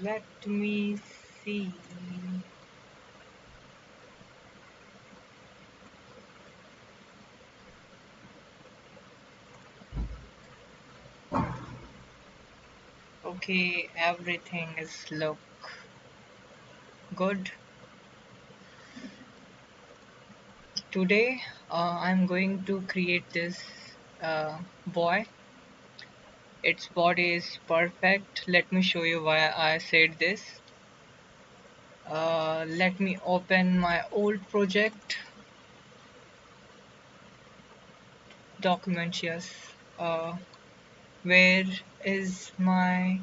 Let me see. Okay, everything is look good. Today, I'm going to create this boy. Its body is perfect. Let me show you why I said this. Let me open my old project documents. Yes. Uh, where is my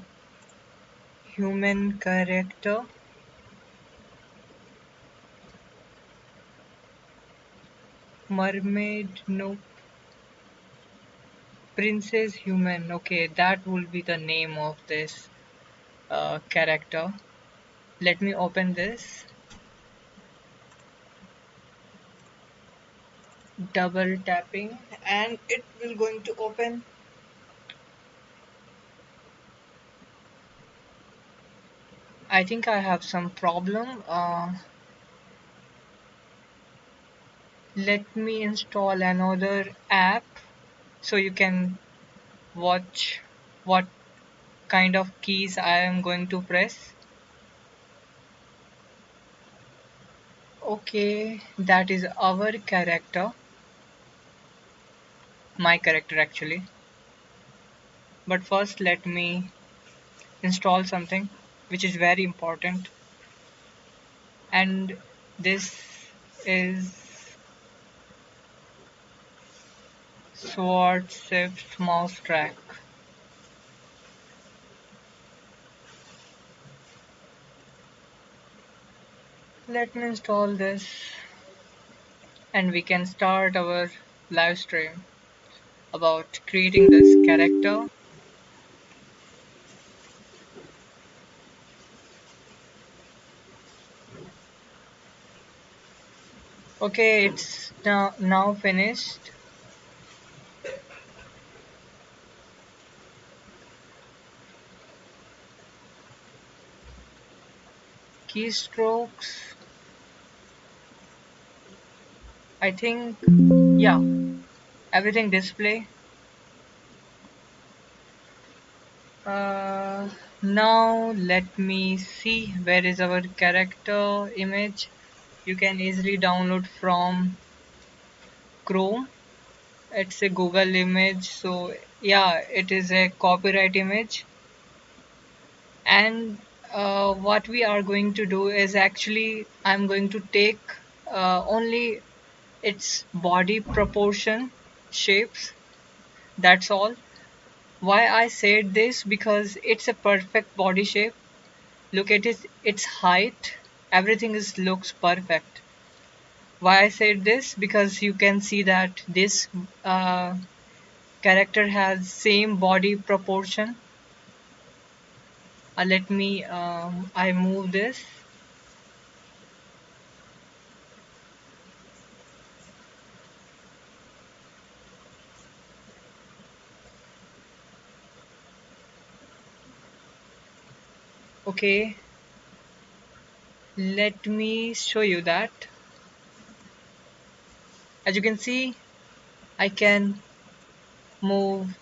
human character? Mermaid? No. Princess human. Okay, that will be the name of this character. Let me open this. Double tapping, and it will going to open. I think I have some problem. Let me install another app so you can watch what kind of keys I am going to press. Okay, that is our character, my character actually. But first, let me install something which is very important, and this is Sword Shift Mouse Track. Let me install this, and we can start our live stream about creating this character. Okay, it's now finished. Keystrokes, I think, yeah, everything display. Uh, Now let me see where is our character image. You can easily download from Chrome. It's a Google image, so yeah, it is a copyright image. And what we are going to do is actually I'm going to take only its body proportion shapes. That's all. Why I said this, because it's a perfect body shape. Look at its height. Everything is looks perfect. Why I said this, because you can see that this uh, character has same body proportion. Let me I move this. Okay, let me show you that. As you can see, I can move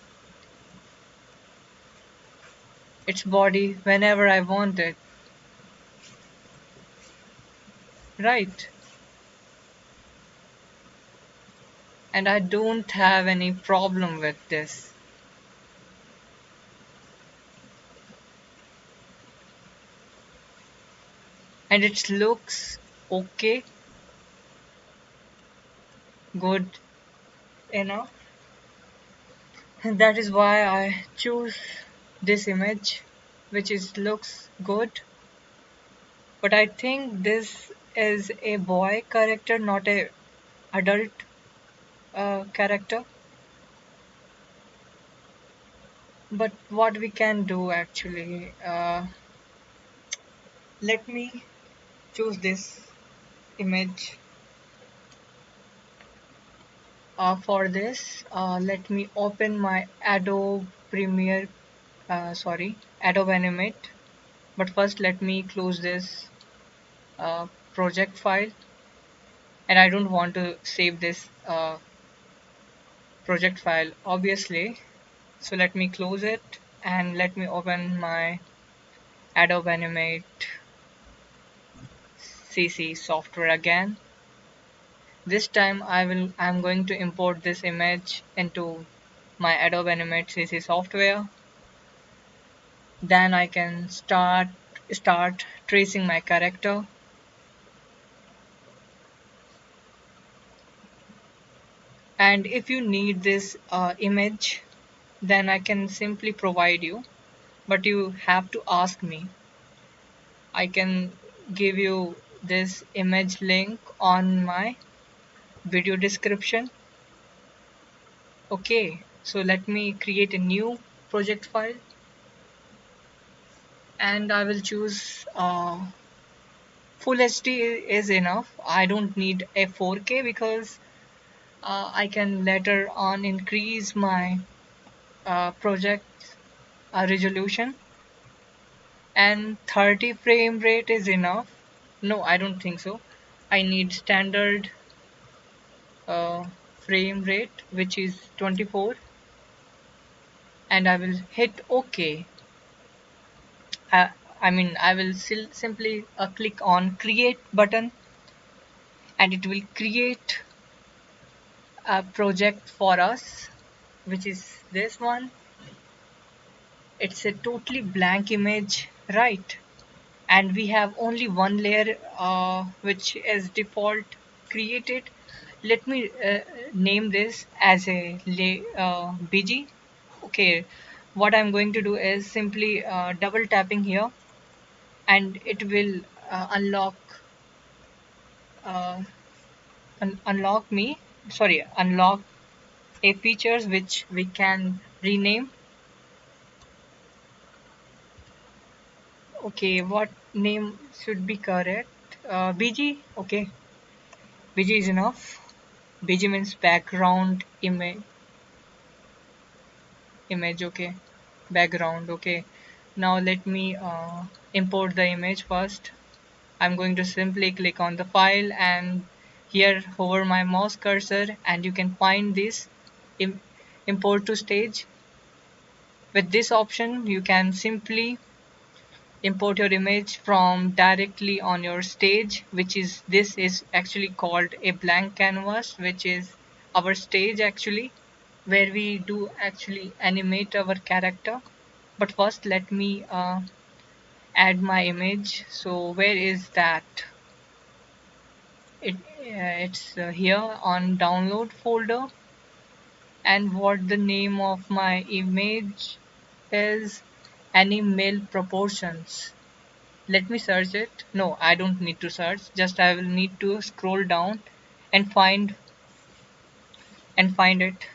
its body whenever I want it, right? And I don't have any problem with this. And it looks okay, good enough. And that is why I choose this image, which is looks good. But I think this is a boy character, not a adult character. But what we can do actually, let me choose this image. For this, let me open my Adobe Premiere, sorry, Adobe Animate. But first let me close this project file, and I don't want to save this project file obviously. So let me close it and let me open my Adobe Animate CC software again. This time I'm going to import this image into my Adobe Animate CC software. Then I can start tracing my character. And if you need this image, then I can simply provide you, but you have to ask me. I can give you this image link on my video description. Okay, so let me create a new project file, and I will choose full HD is enough. I don't need a 4K because I can later on increase my project resolution, and 30 frame rate is enough. No, I don't think so. I need standard uh, frame rate, which is 24, and I will hit OK. I mean, I will simply click on create button, and it will create a project for us, which is this one. It's a totally blank image, right? And we have only one layer which is default created. Let me name this as a BG. Okay, what I'm going to do is simply double tapping here, and it will unlock uh, unlock me sorry unlock a features which we can rename. Okay, what name should be correct? BG. Okay, BG is enough. BG means background image. Okay, background. Okay, now let me import the image first. I'm going to simply click on the file, and here hover my mouse cursor, and you can find this Im import to stage. With this option you can simply import your image from directly on your stage, which is this is actually called a blank canvas, which is our stage actually, where we do actually animate our character. But first let me add my image. So where is that? It's here on download folder, and what the name of my image is animal proportions. Let me search it. No, I don't need to search, just I will need to scroll down and find it.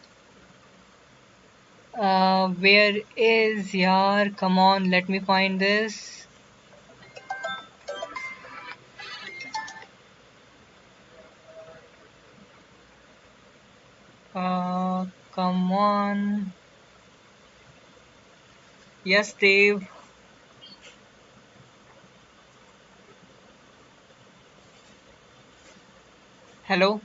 Where is yaar? Come on, let me find this. Come on. Yes, Dave. Hello.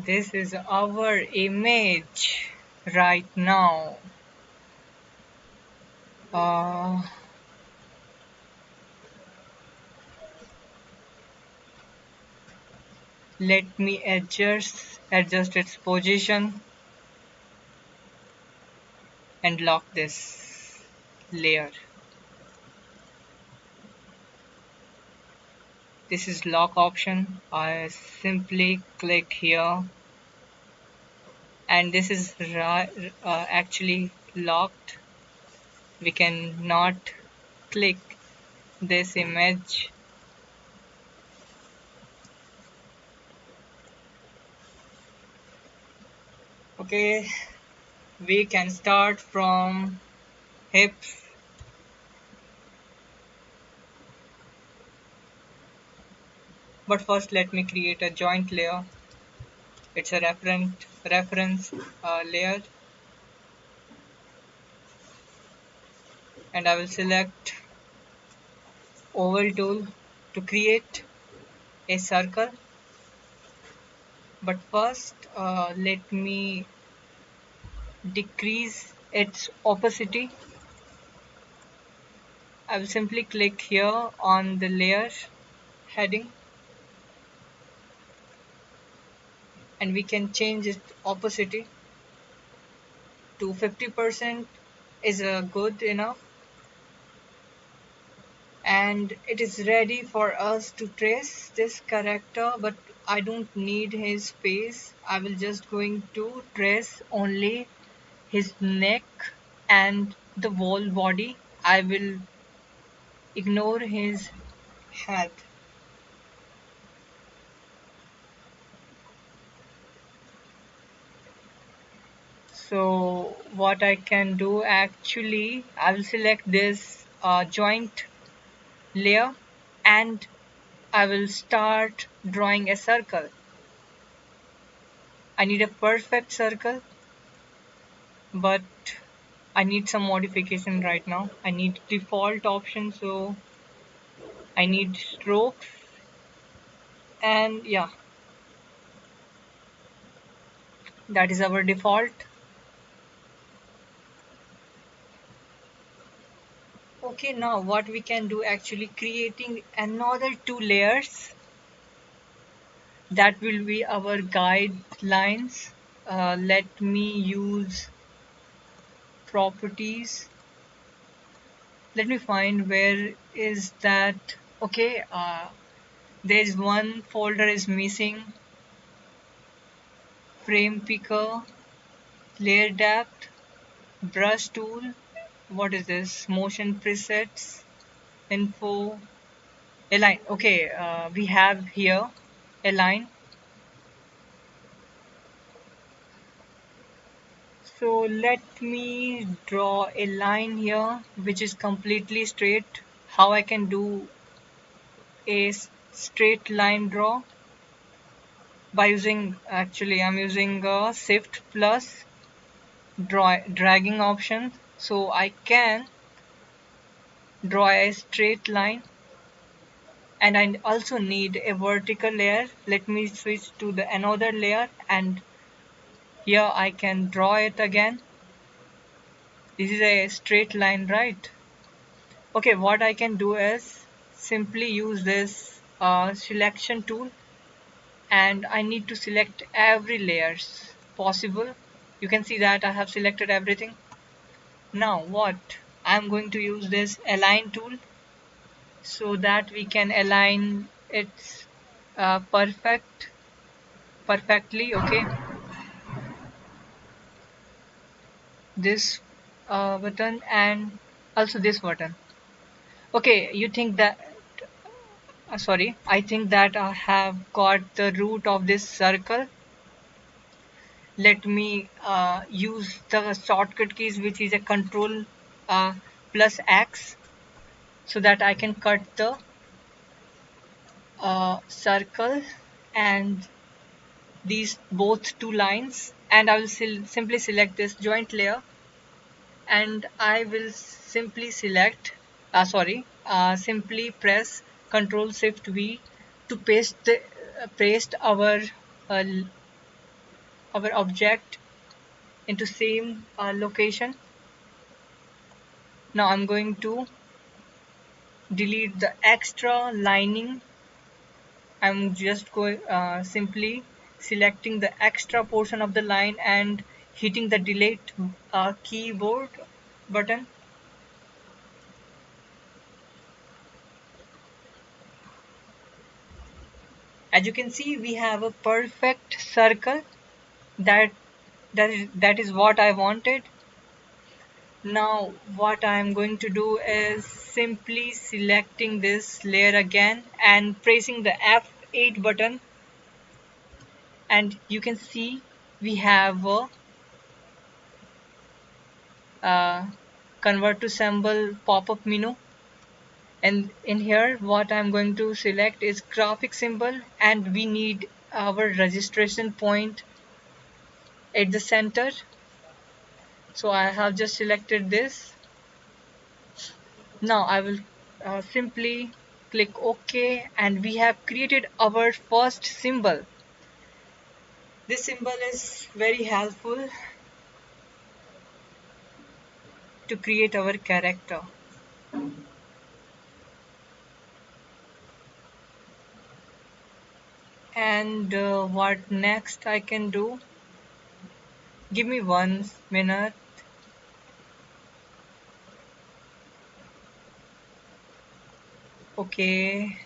This is our image right now. Uh, Let me adjust its position and lock this layer. This is lock option. I simply click here, and this is actually locked. We can not click this image. Okay, we can start from hips But first let me create a joint layer. It's a reference layer, and I will select oval tool to create a circle. But first let me decrease its opacity. I will simply click here on the layer heading, and we can change its opacity to 50% is good enough, and it is ready for us to trace this character. But I don't need his face. I will just going to trace only his neck and the whole body. I will ignore his head. So what I can do, actually I will select this joint layer, and I will start drawing a circle. I need a perfect circle, but I need some modification right now. I need default option, so I need strokes, and yeah, that is our default. Okay, now what we can do, actually creating another two layers, that will be our guidelines. Let me use properties. Let me find where is that. Okay, there's one folder is missing: frame picker, layer depth, brush tool. What is this? Motion presets, info, align. Okay, we have here align. So let me draw a line here which is completely straight. How I can do a straight line draw? By using, actually I'm using shift plus dragging option, so I can draw a straight line. And I also need a vertical layer. Let me switch to the another layer, and here I can draw it again. This is a straight line, right? Okay, what I can do is simply use this selection tool, and I need to select every layers possible. You can see that I have selected everything. Now what? I'm going to use this align tool so that we can align it perfectly. Okay, this button and also this button. Okay, you think that sorry, I think that I have got the root of this circle. Let me use the shortcut keys, which is a control plus X, so that I can cut the circle and these both two lines, and I will simply select this joint layer, and I will simply select simply press Ctrl Shift V to paste uh, our object into same location. Now I'm going to delete the extra lining. I'm just going simply selecting the extra portion of the line and hitting the delete keyboard button. As you can see, we have a perfect circle. That is what I wanted. Now what I'm going to do is simply selecting this layer again and pressing the F8 button, and you can see we have a convert to symbol pop-up menu. And in here what I'm going to select is graphic symbol, and we need our registration point at the center. So I have just selected this. Now I will simply click OK, and we have created our first symbol. This symbol is very helpful to create our character. And what next I can do? Give me 1 minute. Okay.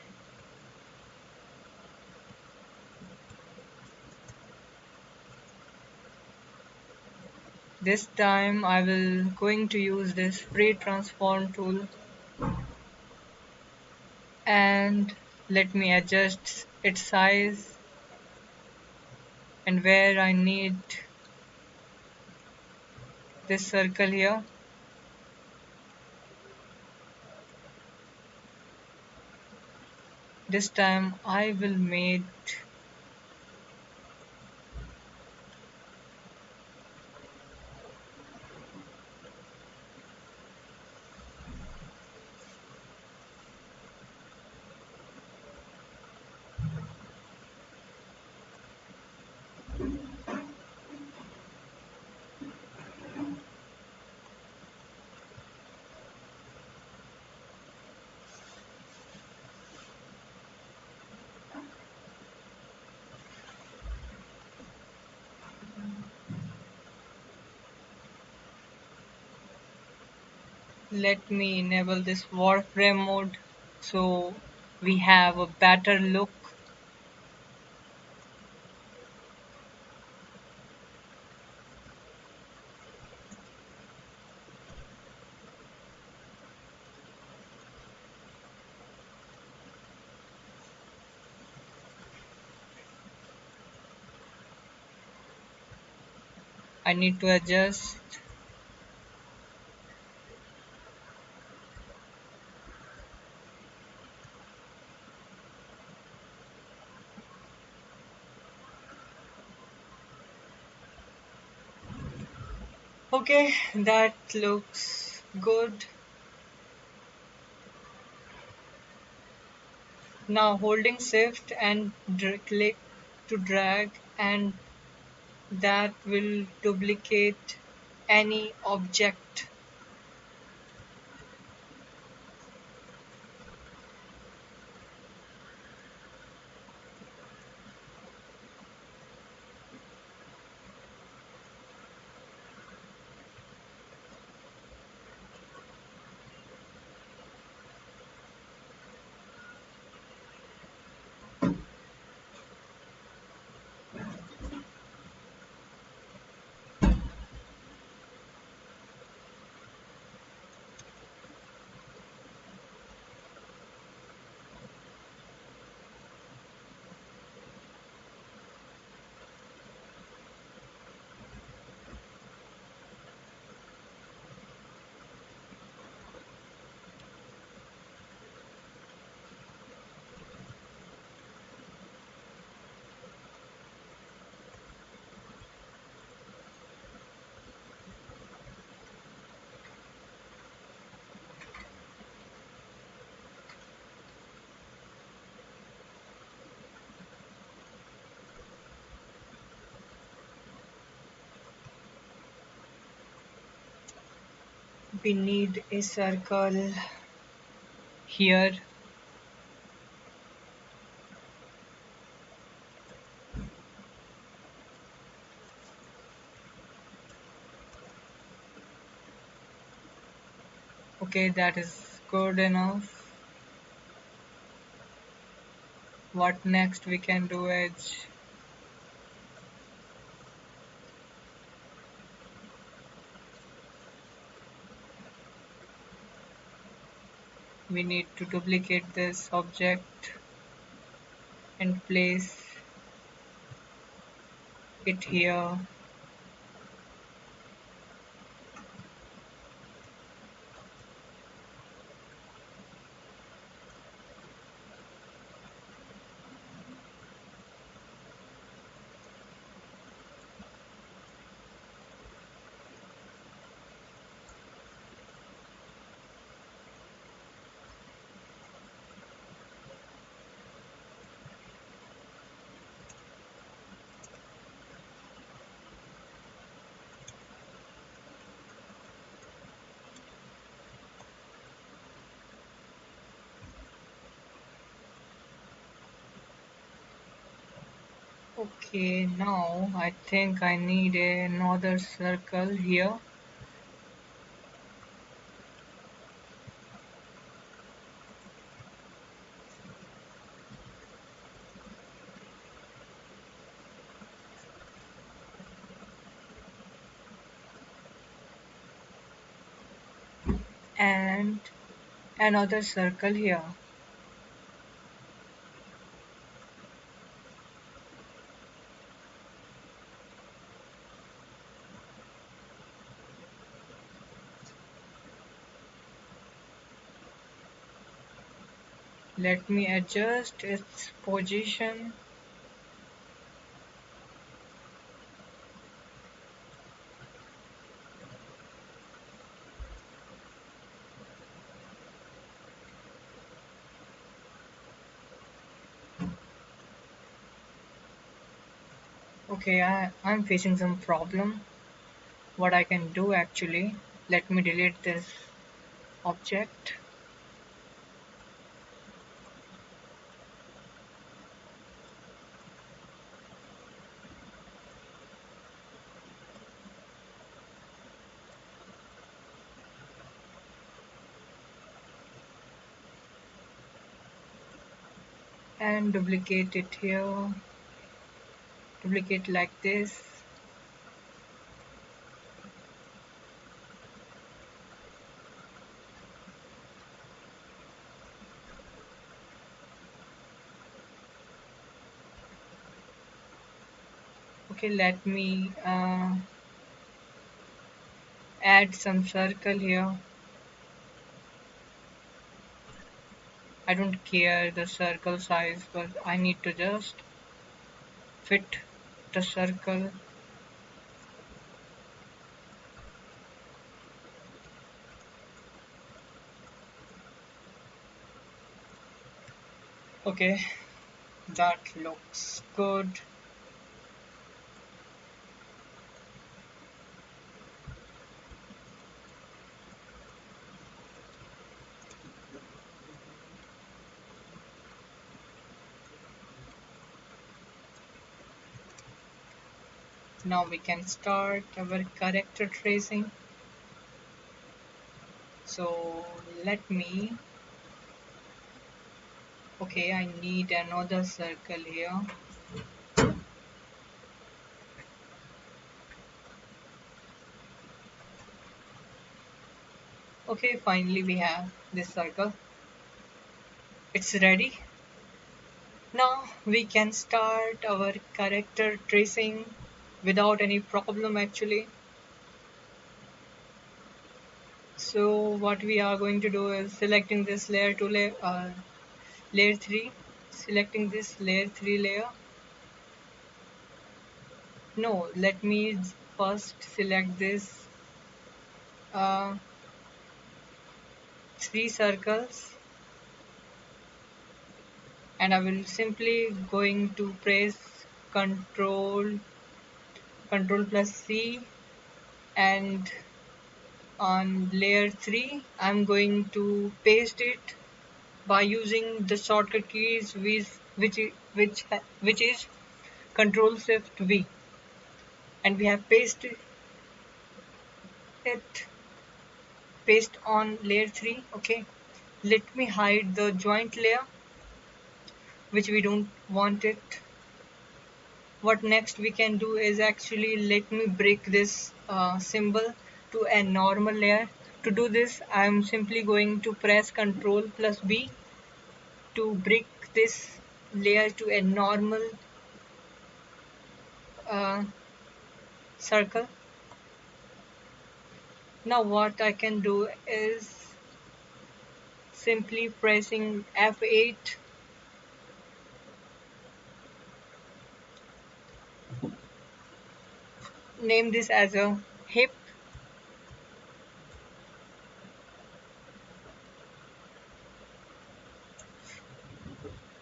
This time I will going to use this free transform tool, and let me adjust its size, and where I need this circle here, this time I will make let me enable this warframe mode so we have a better look. I need to adjust. Okay, that looks good. Now holding shift and click to drag, and that will duplicate any object. We need a circle here. Okay, that is good enough. What next we can do is we need to duplicate this object and place it here. Okay, now I think I need another circle here and another circle here. Let me adjust its position. Okay, I'm facing some problem. What I can do actually, let me delete this object and duplicate it here. Duplicate like this. Okay, let me add some circle here. I don't care the circle size, but I need to just fit the circle. Okay, that looks good. Now we can start our character tracing. So let me, okay, I need another circle here. Okay, finally we have this circle. It's ready. Now we can start our character tracing without any problem actually. So what we are going to do is selecting this layer to layer 3, selecting this layer 3 layer. No, let me first select this uh, 3 circles, and I will simply going to press control plus C, and on layer 3 I'm going to paste it by using the shortcut keys which is control shift V, and we have pasted it paste on layer 3. Okay, let me hide the joint layer which we don't want it. What next we can do is actually let me break this symbol to a normal layer. To do this, I'm simply going to press Ctrl plus B to break this layer to a normal uh, circle. Now what I can do is simply pressing F8, name this as a hip,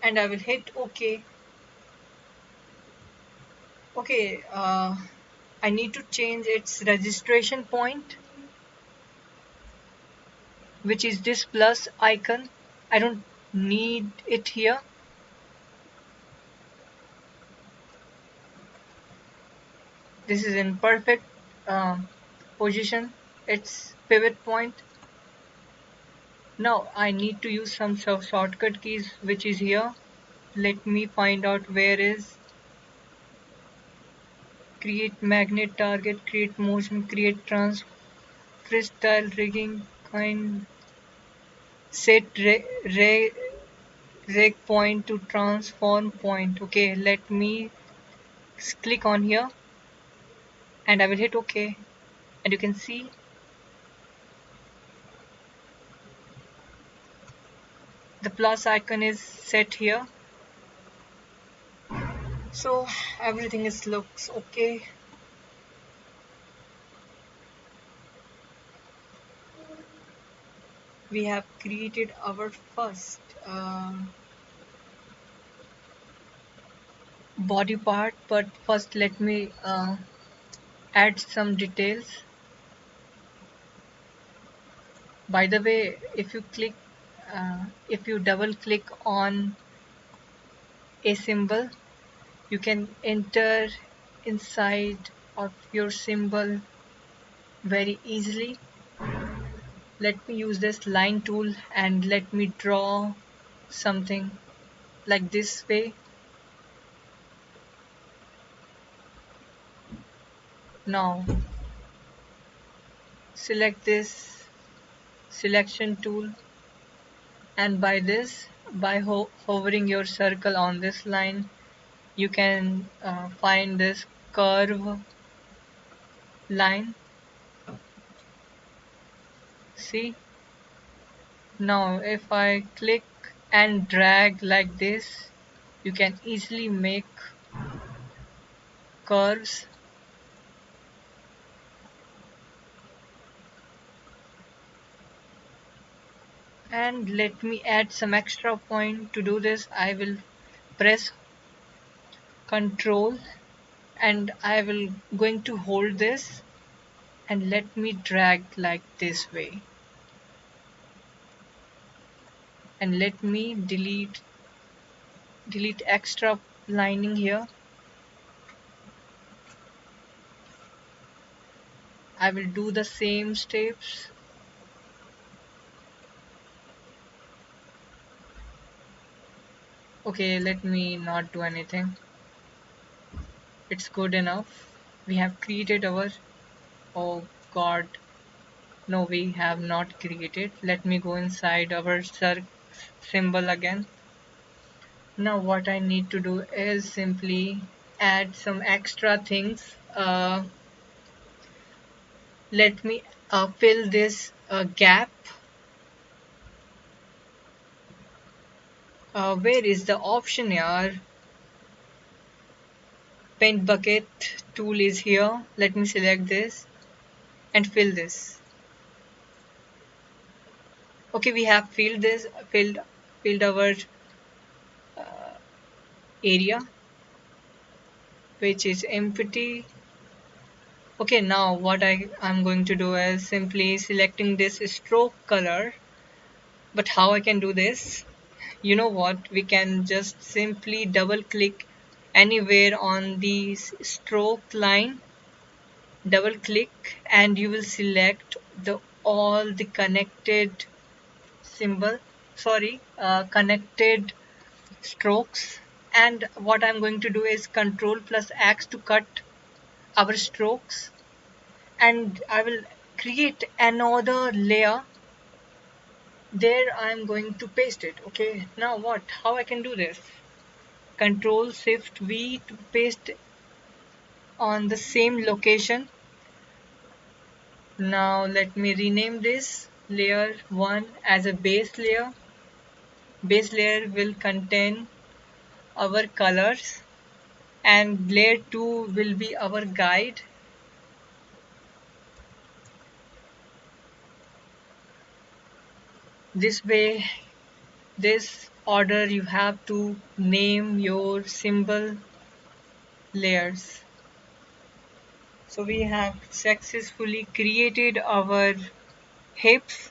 and I will hit OK. Okay, I need to change its registration point, which is this plus icon. I don't need it here. This is in perfect position. It's pivot point. Now I need to use some shortcut keys, which is here. Let me find out where is create magnet target, create motion, create trans, freestyle rigging, kind, set reg point to transform point. Okay, let me click on here and I will hit OK. And you can see the plus icon is set here. So everything is looks okay. We have created our first body part, but first let me add some details. By the way, if you double click on a symbol, you can enter inside of your symbol very easily. Let me use this line tool and let me draw something like this way. Now select this selection tool, and by hovering your circle on this line, you can find this curve line. See, now if I click and drag like this, you can easily make curves. And let me add some extra point. To do this, I will press Control and I will going to hold this and let me drag like this way, and let me delete extra lining here. I will do the same steps. Okay, let me not do anything. It's good enough. We have created our, oh god, no, we have not created. Let me go inside our symbol again. Now what I need to do is simply add some extra things. Let me fill this gap. Where is the option here? Paint bucket tool is here. Let me select this and fill this. Okay, we have filled our area, which is empty. Okay, now what I'm going to do is simply selecting this stroke color. But how I can do this? You know what? We can just simply double click anywhere on the stroke line, double click, and you will select the all the connected symbol, sorry, connected strokes. And what I'm going to do is Control plus X to cut our strokes, and I will create another layer. There I'm going to paste it. Okay, now what? How I can do this? Control Shift V to paste on the same location. Now let me rename this layer 1 as a base layer. Base layer will contain our colors, and layer 2 will be our guide. This way, this order you have to name your symbol layers. So we have successfully created our hips.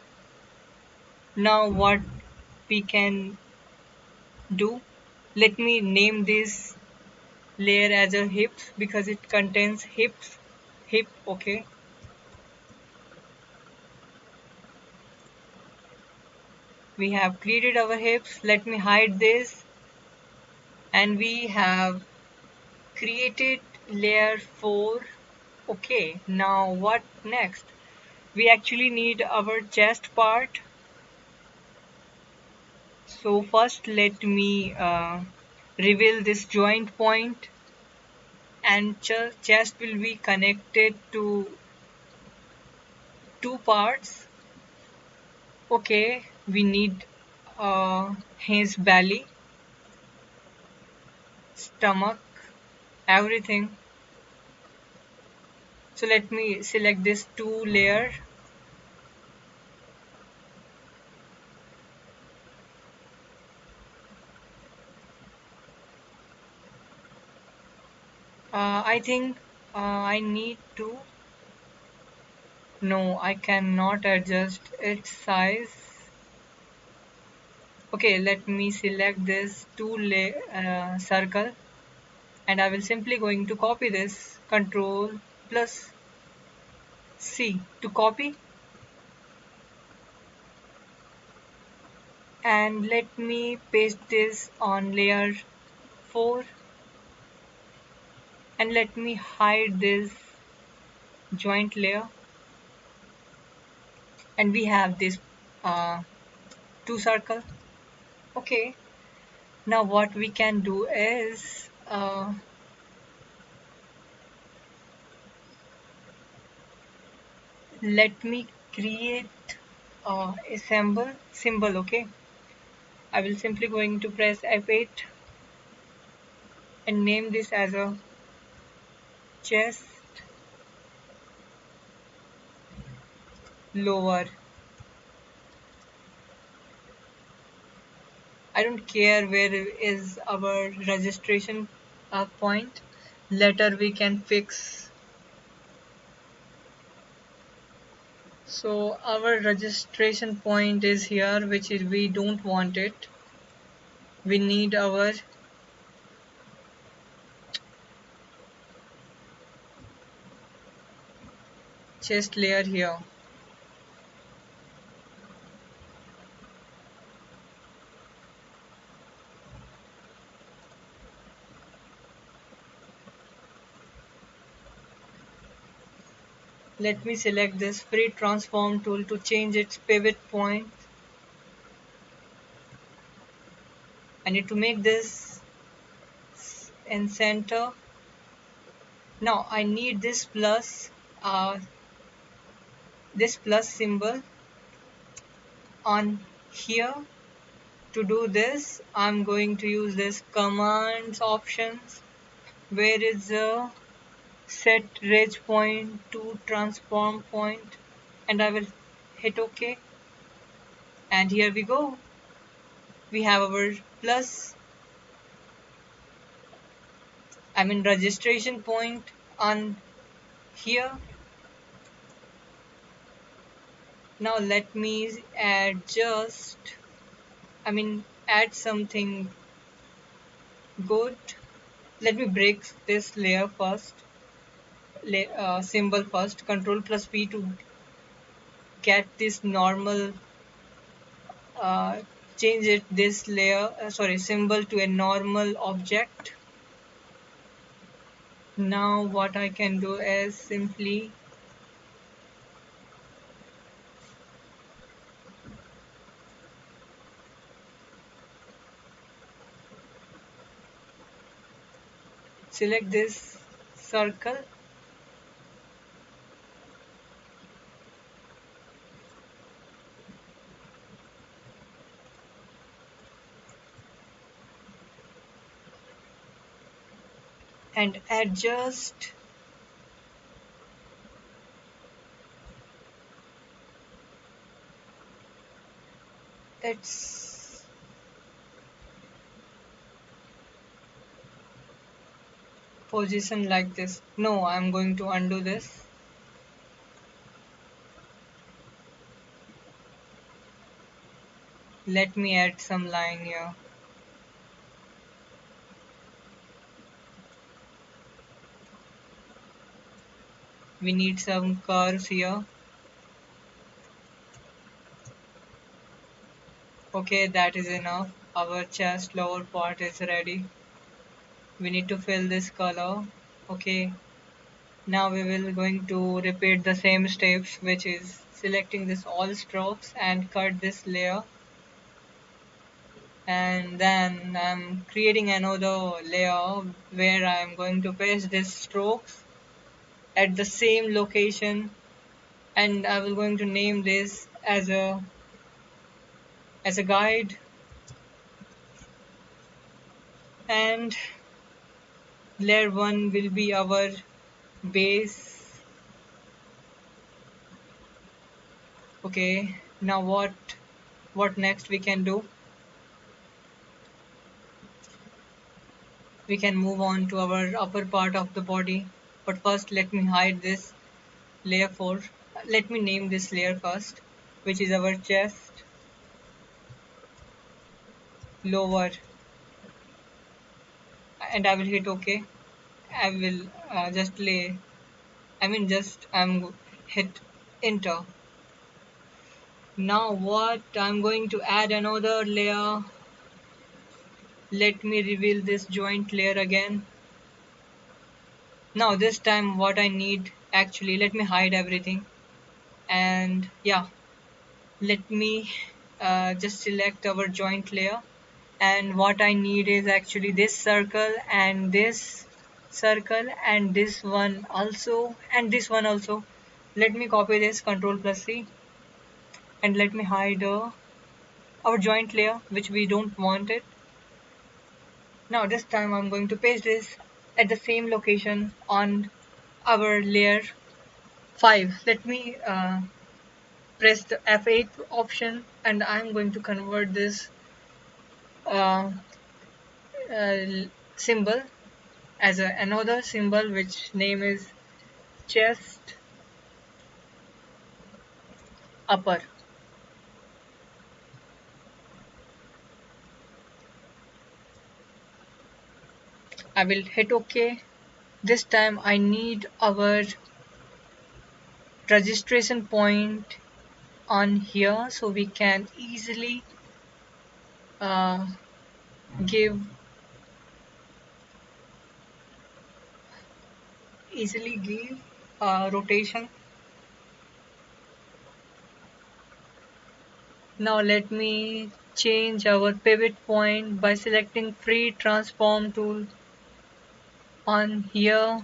Now what we can do, let me name this layer as a hips because it contains hips. Hip, okay. We have created our hips. Let me hide this. And we have created layer 4. Okay, now what next? We actually need our chest part. So first let me reveal this joint point, and chest will be connected to two parts. Okay, we need his belly, stomach, everything. So let me select this two layer. I think I need to. No, I cannot adjust its size. Okay, let me select this two layer circle, and I will simply going to copy this. Control plus C to copy, and let me paste this on layer 4, and let me hide this joint layer, and we have this uh, two circle. Okay, now what we can do is let me create a symbol. Okay, I will simply going to press F8 and name this as a chest lower. I don't care where is our registration point. Later we can fix. So our registration point is here, which is we don't want it. We need our chest layer here. Let me select this free transform tool to change its pivot point. I need to make this in center. Now I need uh, this plus symbol on here. To do this, I'm going to use this commands options, where is the set reg point to transform point, and I will hit OK, and here we go. We have our plus, I mean registration point on here. Now let me add something good. Let me break this layer first, symbol first. Control plus P to get this normal, uh, change it this layer, sorry, symbol to a normal object. Now what I can do is simply select this circle and adjust its position like this. No, I'm going to undo this. Let me add some line here. We need some curves here. Okay, that is enough. Our chest lower part is ready. We need to fill this color. Okay, now we will going to repeat the same steps, which is selecting this all strokes and cut this layer, and then I'm creating another layer where I'm going to paste these strokes at the same location, and I will going to name this as a guide, and layer 1 will be our base. Okay, now what next we can do? We can move on to our upper part of the body, but first let me hide this layer 4. Let me name this layer first, which is our chest lower, and I will hit OK. I will just lay I mean just I'm hit enter. Now what I'm going to add another layer. Let me reveal this joint layer again. Now this time what I need, actually let me hide everything, and yeah, let me just select our joint layer, and what I need is actually this circle and this circle and this one also and this one also. Let me copy this, Ctrl plus C, and let me hide our joint layer which we don't want it. Now this time I'm going to paste this at the same location on our layer 5. Let me press the F8 option, and I'm going to convert this uh, symbol as another symbol which name is chest upper. I will hit OK. This time I need our registration point on here so we can uh, give easily give rotation. Now let me change our pivot point by selecting free transform tool on here.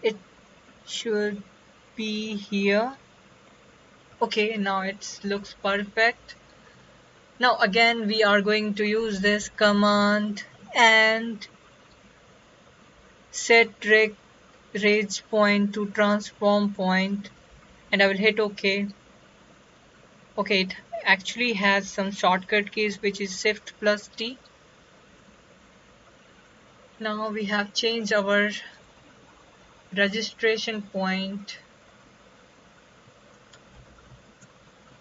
It should be here. Okay, now it looks perfect. Now again we are going to use this command and set range point to transform point, and I will hit OK. Okay, it actually has some shortcut keys which is Shift plus T. Now we have changed our registration point.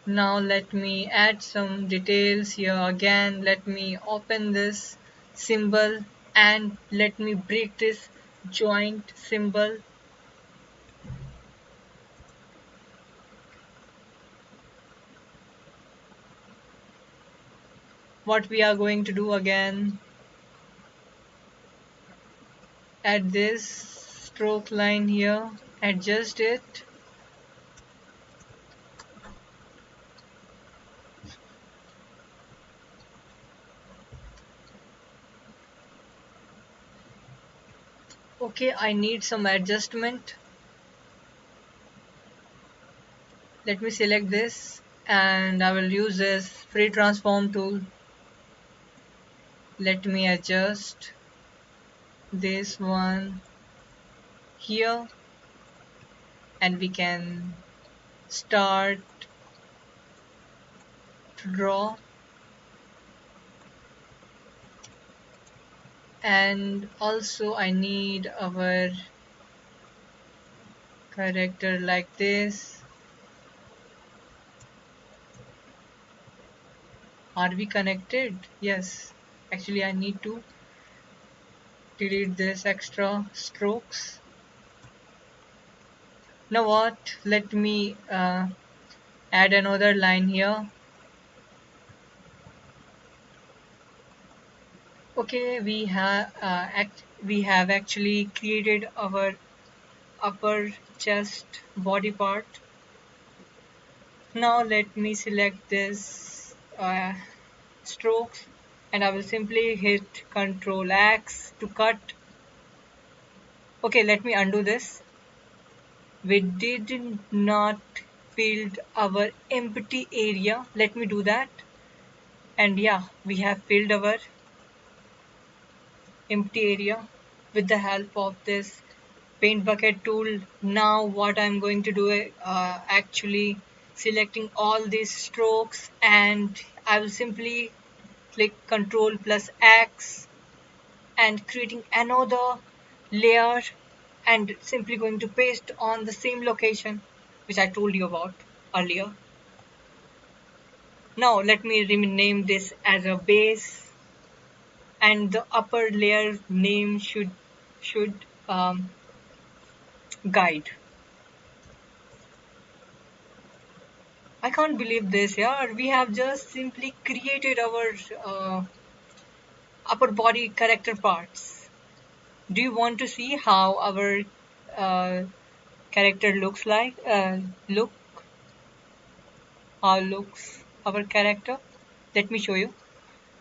Now let me add some details here again. Let me open this symbol and let me break this joint symbol. What we are going to do again, add this stroke line here, adjust it. Okay, I need some adjustment. Let me select this and I will use this free transform tool. Let me adjust this one here, and we can start to draw. And also I need our character like this. Are we connected? Yes, actually I need to delete this extra strokes. Now what? Let me add another line here. Okay, we have actually created our upper chest body part. Now let me select this strokes, and I will simply hit Ctrl X to cut. Okay, let me undo this. We did not filled our empty area. Let me do that. And yeah, we have filled our empty area with the help of this paint bucket tool. Now what I'm going to do is actually selecting all these strokes, and I will simply click Ctrl plus X and creating another layer, and simply going to paste on the same location which I told you about earlier. Now let me rename this as a base, and the upper layer name should guide. I can't believe this, yeah. We have just simply created our upper body character parts. Do you want to see how our uh, character looks like? Look, how looks our character? Let me show you.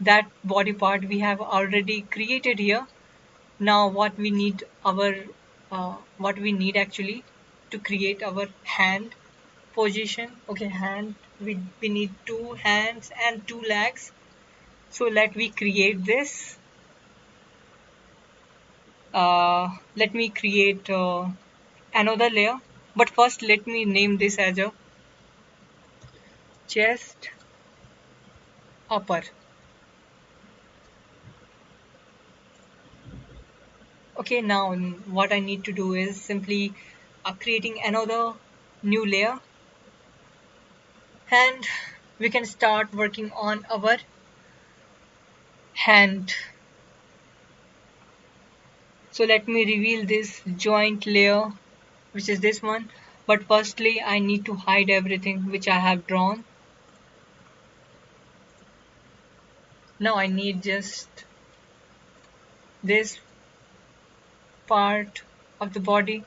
That body part we have already created here. Now what we need actually to create our hand position. Okay, hand, we need two hands and two legs. So let me create this. Let me create another layer, but first let me name this as a chest upper. Okay, now what I need to do is simply creating another new layer, and we can start working on our hand. So let me reveal this joint layer, which is this one. But firstly, I need to hide everything which I have drawn. Now I need just this part of the body.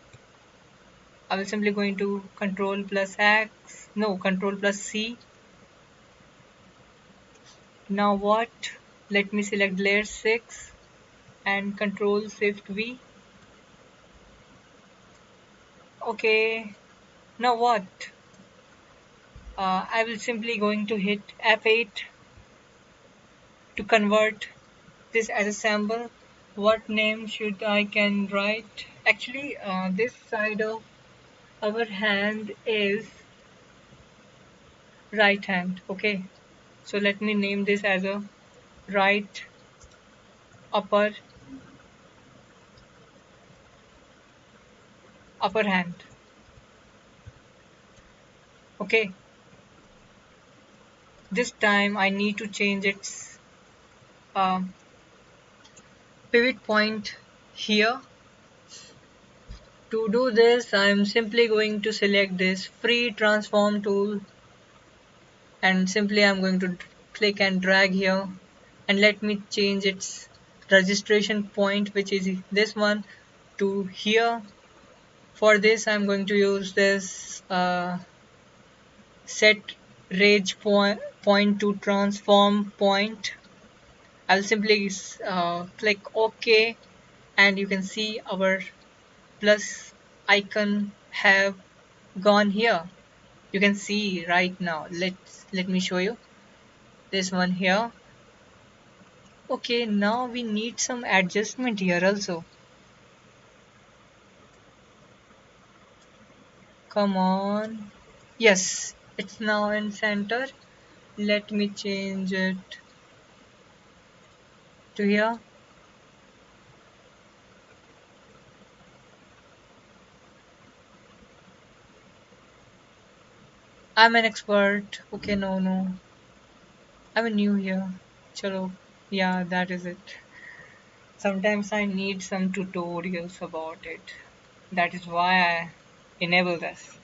I will simply going to Control plus X, no, Control plus C. Now what? Let me select layer 6 and Control Shift V. Okay, now what? I will simply going to hit F8 to convert this as a sample. What name should I can write? Actually, this side of our hand is right hand. Okay, so let me name this as a right upper hand. Okay, this time I need to change its um, pivot point here. To do this, I'm simply going to select this free transform tool, and simply I'm going to click and drag here, and let me change its registration point, which is this one, to here. For this I'm going to use this set range point to transform point. I'll simply click OK, and you can see our plus icon have gone here. You can see right now. Let me show you this one here. Okay, now we need some adjustment here also. Come on. Yes, it's now in center. Let me change it to here. I'm an expert. Okay, no. I'm new here. Chalo. Yeah, that is it. Sometimes I need some tutorials about it. That is why I enable this.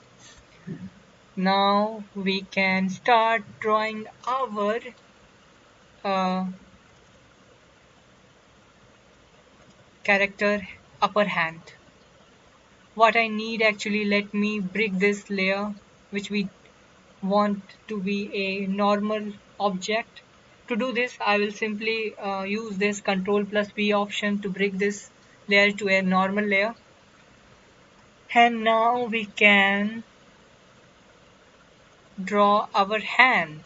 Now we can start drawing our uh, character upper hand. What I need actually, let me break this layer which we want to be a normal object. To do this, I will simply use this Ctrl plus B option to break this layer to a normal layer. And now we can draw our hand.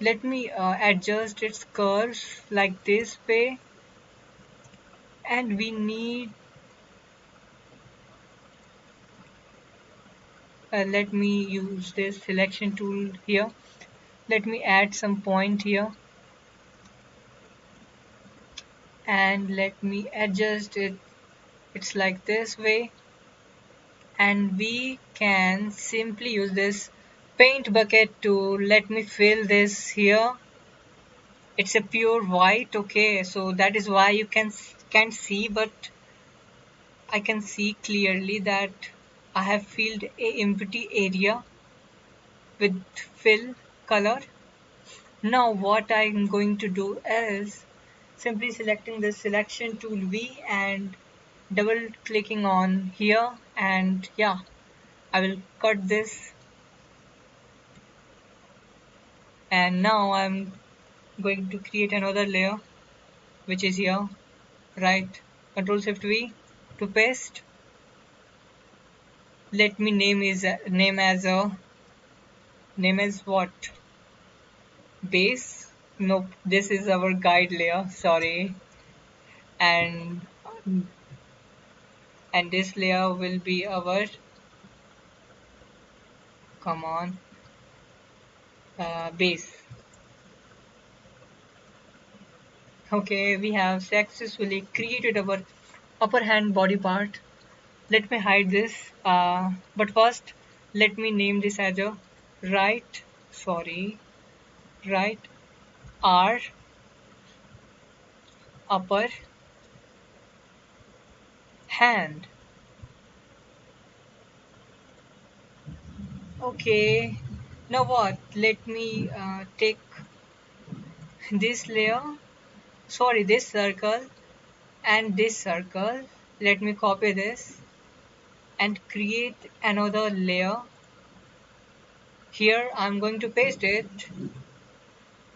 Let me adjust its curves like this way, and we need, let me use this selection tool here. Let me add some point here, and let me adjust it. It's like this way, and we can simply use this paint bucket to let me fill this here. It's a pure white, okay, so that is why you can't see, but I can see clearly that I have filled a empty area with fill color. Now what I'm going to do is simply selecting the selection tool V and double clicking on here, and yeah, I will cut this, and now I'm going to create another layer which is here, right? Control Shift V to paste. Let me name as what? Base. Nope, this is our guide layer, sorry. And this layer will be our, come on, base. Okay, we have successfully created our upper hand body part. Let me hide this, but first let me name this as a right, sorry, right R upper hand. Okay, now what? Let me take this layer, sorry, this circle and this circle. Let me copy this and create another layer. Here I'm going to paste it,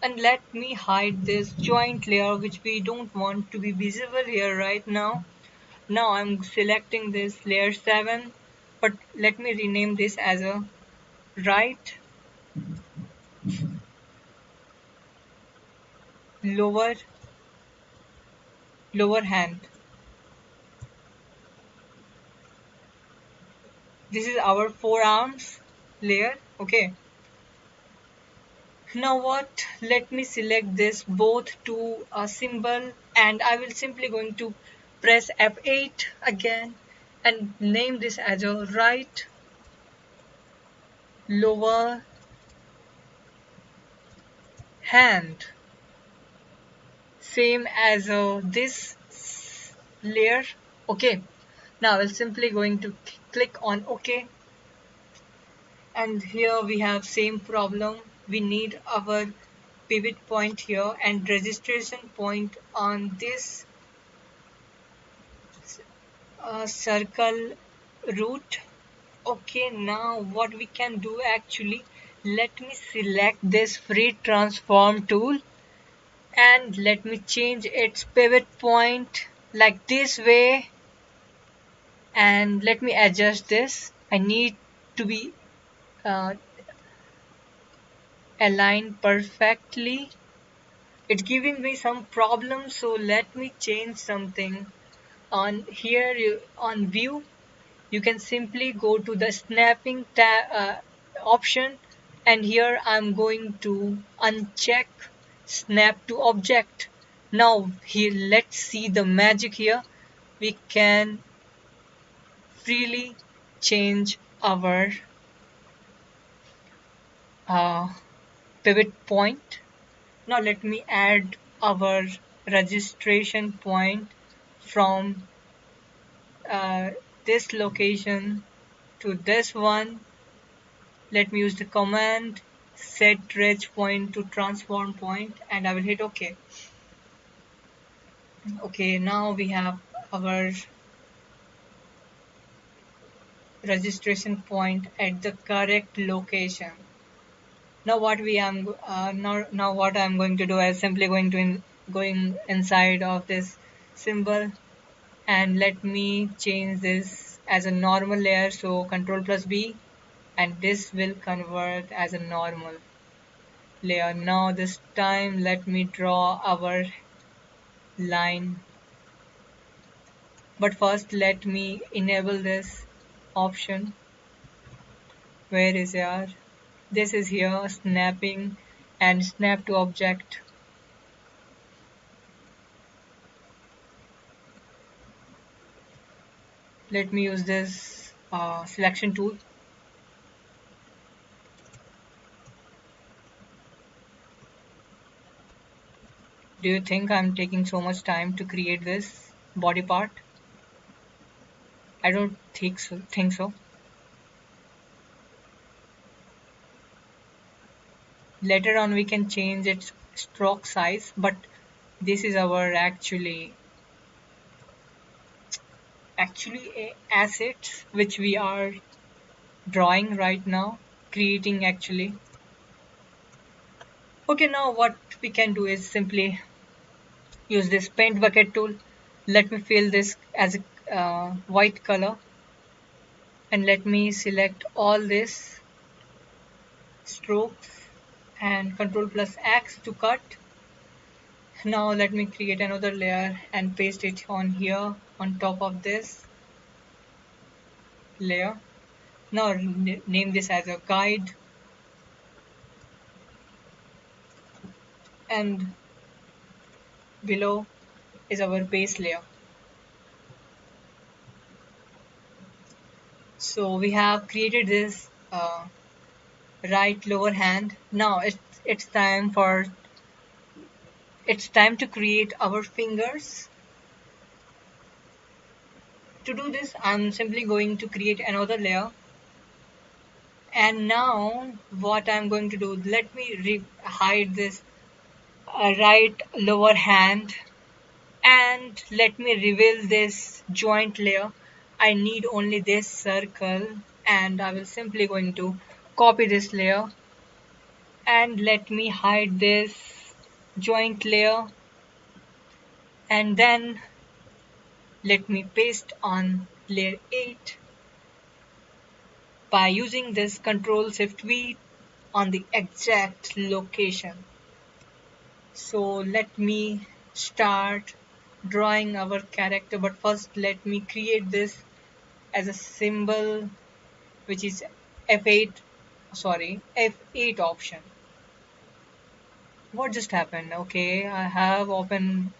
and let me hide this joint layer which we don't want to be visible here right now. Now I'm selecting this layer 7, but let me rename this as a right lower hand. This is our forearms layer, okay. Now what, let me select this both to a symbol, and I will simply going to press F8 again and name this as a right lower hand, same as this layer, okay. Now I will simply going to click on OK, and here we have same problem. We need our pivot point here and registration point on this circle root. Okay, now what we can do actually, let me select this free transform tool and let me change its pivot point like this way, and let me adjust this. I need to be uh, aligned perfectly. It's giving me some problems, so let me change something. On here on view, you can simply go to the snapping option, and here I'm going to uncheck snap to object. Now here, let's see the magic here. We can freely change our uh, pivot point. Now let me add our registration point from uh, this location to this one. Let me use the command set reg point to transform point and I will hit OK. Okay, now we have our registration point at the correct location. Now what I'm going to do is simply going inside of this symbol and let me change this as a normal layer. So Control plus B and this will convert as a normal layer. Now this time let me draw our line, but first let me enable this option. Where is your, this is here, snapping and snap to object. Let me use this selection tool. Do you think I'm taking so much time to create this body part? I don't think so. Later on we can change its stroke size, but this is our actually assets which we are drawing right now, creating actually. Okay, now what we can do is simply use this paint bucket tool. Let me fill this as a white color and let me select all this strokes and Control plus X to cut. Now let me create another layer and paste it on here on top of this layer. Now name this as a guide and below is our base layer. So we have created this right lower hand. Now it's time to create our fingers. To do this, I'm simply going to create another layer. And now what I'm going to do, let me hide this right lower hand and let me reveal this joint layer. I need only this circle and I will simply going to copy this layer and let me hide this joint layer and then let me paste on layer 8 by using this Control Shift V on the exact location. So let me start drawing our character, but first let me create this as a symbol which is F8 option. What just happened? Okay, I have open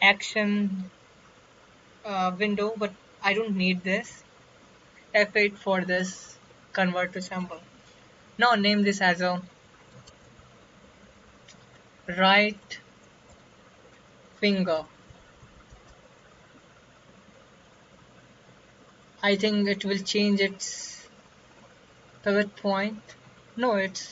action window, but I don't need this. F8 for this convert to symbol. Now name this as a right finger. I think it will change its pivot point. No, it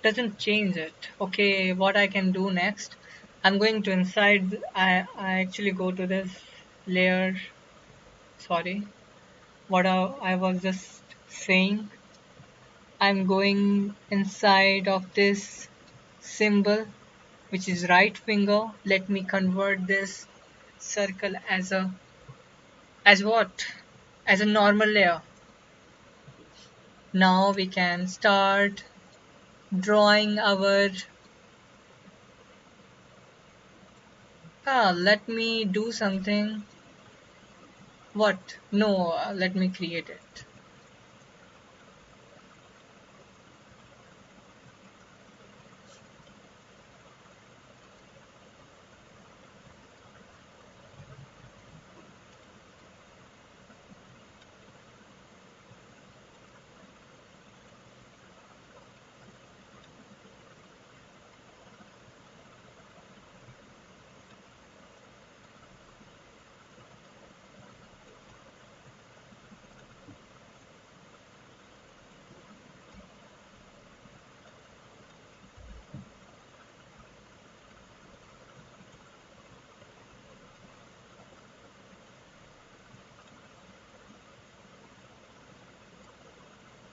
doesn't change it. Okay, what I can do next, I'm going to inside, I actually go to this layer, sorry, what I was just saying. I'm going inside of this symbol which is right finger. Let me convert this circle as what? As a normal layer. Now we can start drawing our let me do something. What? No, let me create it.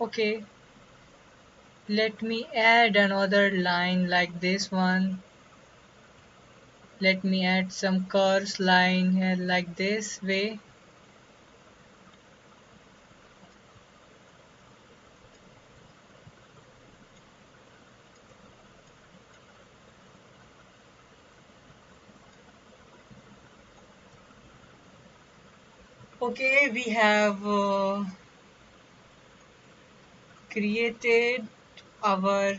Okay, let me add another line like this one. Let me add some curves line here like this way. Okay, we have created our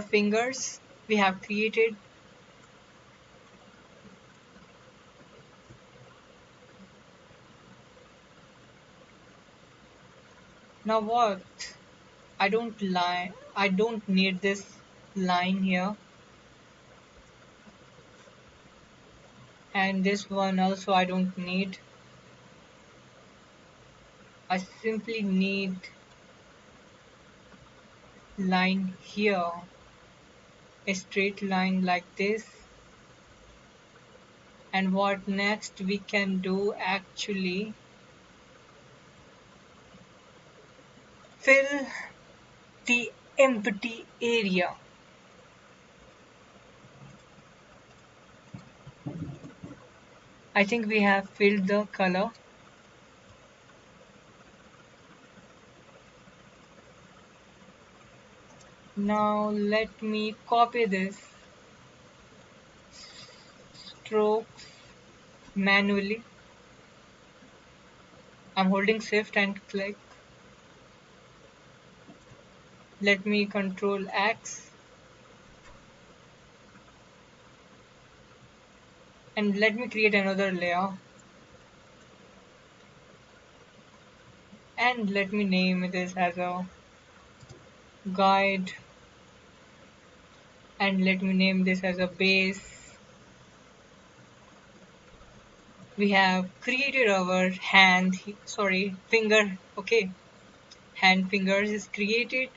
fingers. We have created. Now what? I don't need this line here, and this one also I don't need. I simply need line here, a straight line like this. And what next we can do, actually fill the empty area. I think we have filled the color. Now let me copy this strokes manually. I'm holding shift and click. Let me control X and let me create another layer, and let me name this as a guide, and let me name this as a base. We have created our finger. Okay, hand fingers is created.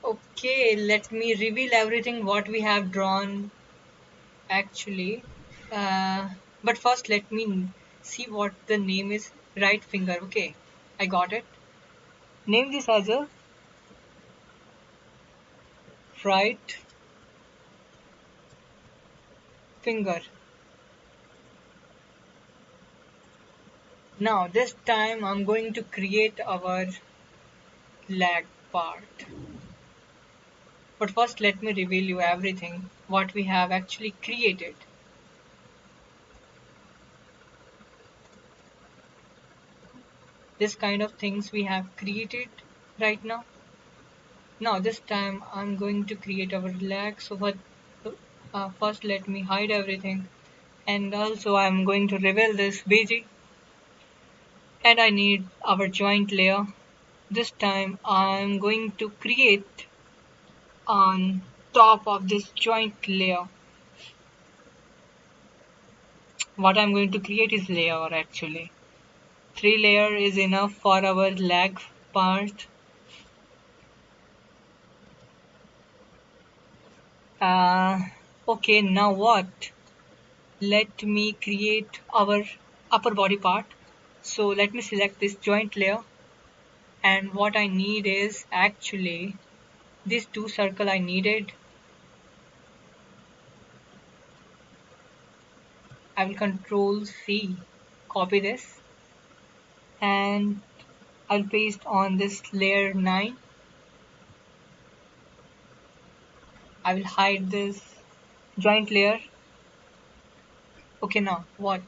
Okay, let me reveal everything what we have drawn actually. But first let me see what the name is. Right finger. Okay, I got it. Name this as a right finger. Now this time I'm going to create our leg part. But first let me reveal you everything what we have actually created. This kind of things we have created right now. Now this time I'm going to create our leg. So first let me hide everything, and also I'm going to reveal this BG, and I need our joint layer. This time I'm going to create on top of this joint layer. What I'm going to create is layer actually. 3 layer is enough for our leg part. Uh, okay, now what? Let me create our upper body part. So let me select this joint layer, and what I need is actually these 2 circles I needed. I will control C, copy this, and I'll paste on this layer 9. I will hide this joint layer. Okay, now what?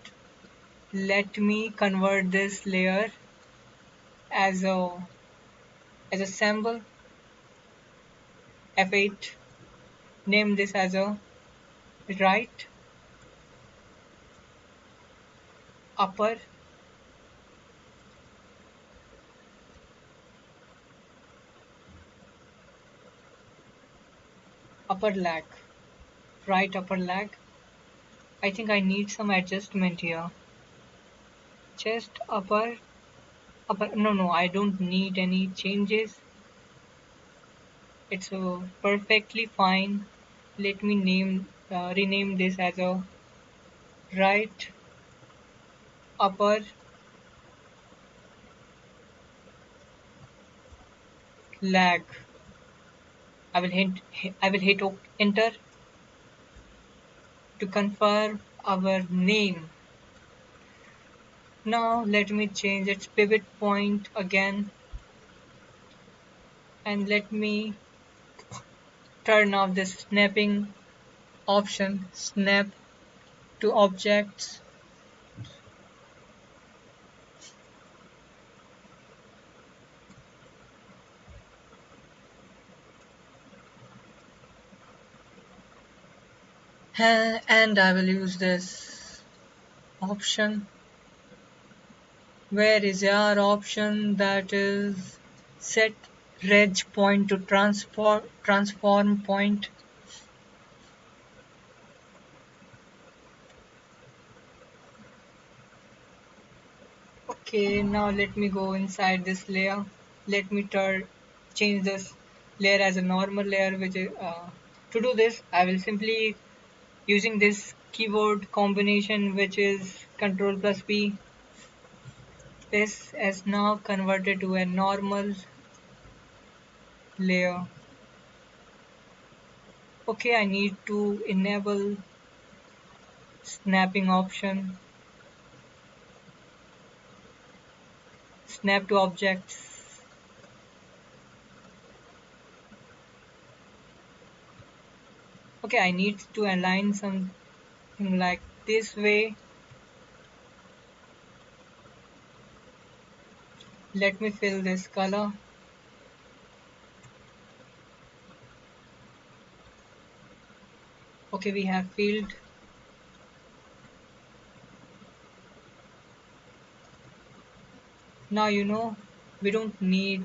Let me convert this layer as a symbol, F8. Name this as a right upper upper leg, right upper leg. I think I need some adjustment here. Chest, upper. No, I don't need any changes. It's perfectly fine. Let me rename this as a right upper leg. I will hit enter to confirm our name. Now let me change its pivot point again, and let me turn off this snapping option, snap to objects. And I will use this option. Where is our option that is set reg point to transform point? Okay, now let me go inside this layer. Let me change this layer as a normal layer, which is to do this I will simply using this keyboard combination, which is Control plus P. This is now converted to a normal layer. Okay, I need to enable snapping option, snap to objects. Okay, I need to align something like this way. Let me fill this color. Okay, we have filled. Now we don't need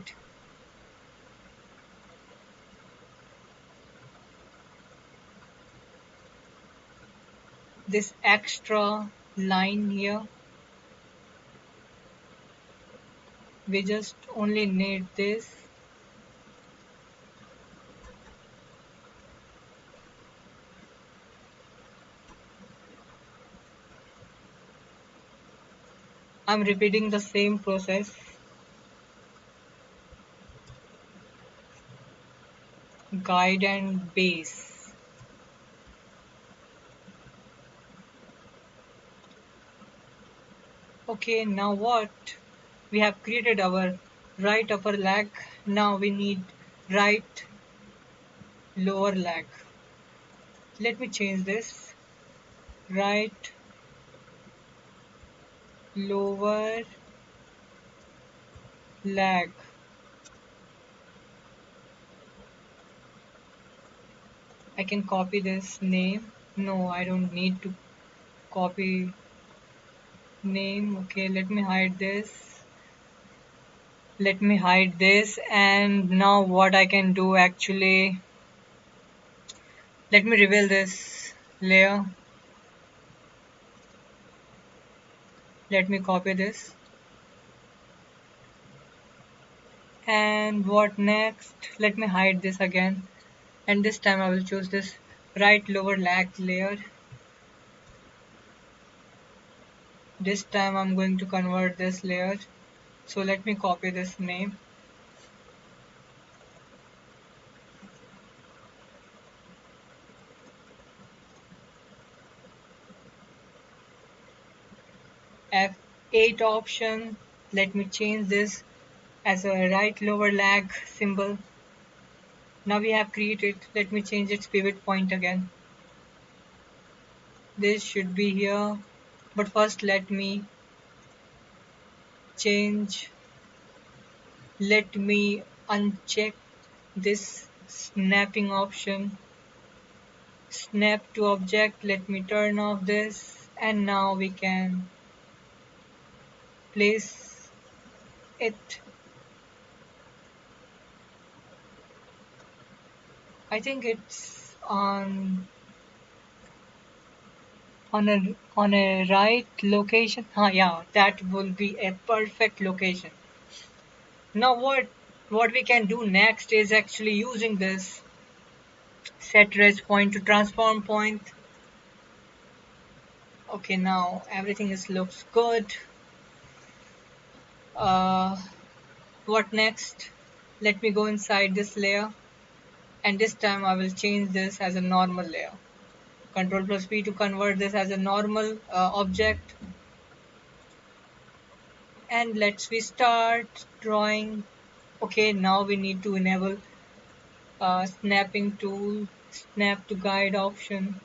this extra line here. We just only need this. I'm repeating the same process. Guide and base. Okay, now what? We have created our right upper leg. Now we need right lower leg. Let me change this. Right lower leg. I can copy this name. No, I don't need to copy name. Okay, let me hide this. Let me hide this, and now what I can do actually, let me reveal this layer. Let me copy this. And what next? Let me hide this again, and this time I will choose this right lower leg layer. This time I'm going to convert this layer. So let me copy this name. F8 option. Let me change this as a right lower leg symbol. Now we have created. Let me change its pivot point again. This should be here, but first let me change. Let me uncheck this snapping option. Snap to object. Let me turn off this, and now we can place it. I think it's on on a right location. Yeah, that will be a perfect location. Now what we can do next is actually using this set res point to transform point. Okay, now everything looks good. uh, what next? Let me go inside this layer, and this time I will change this as a normal layer. Control plus P to convert this as a normal object, and let's we start drawing. Okay, now we need to enable snapping tool, snap to guide option,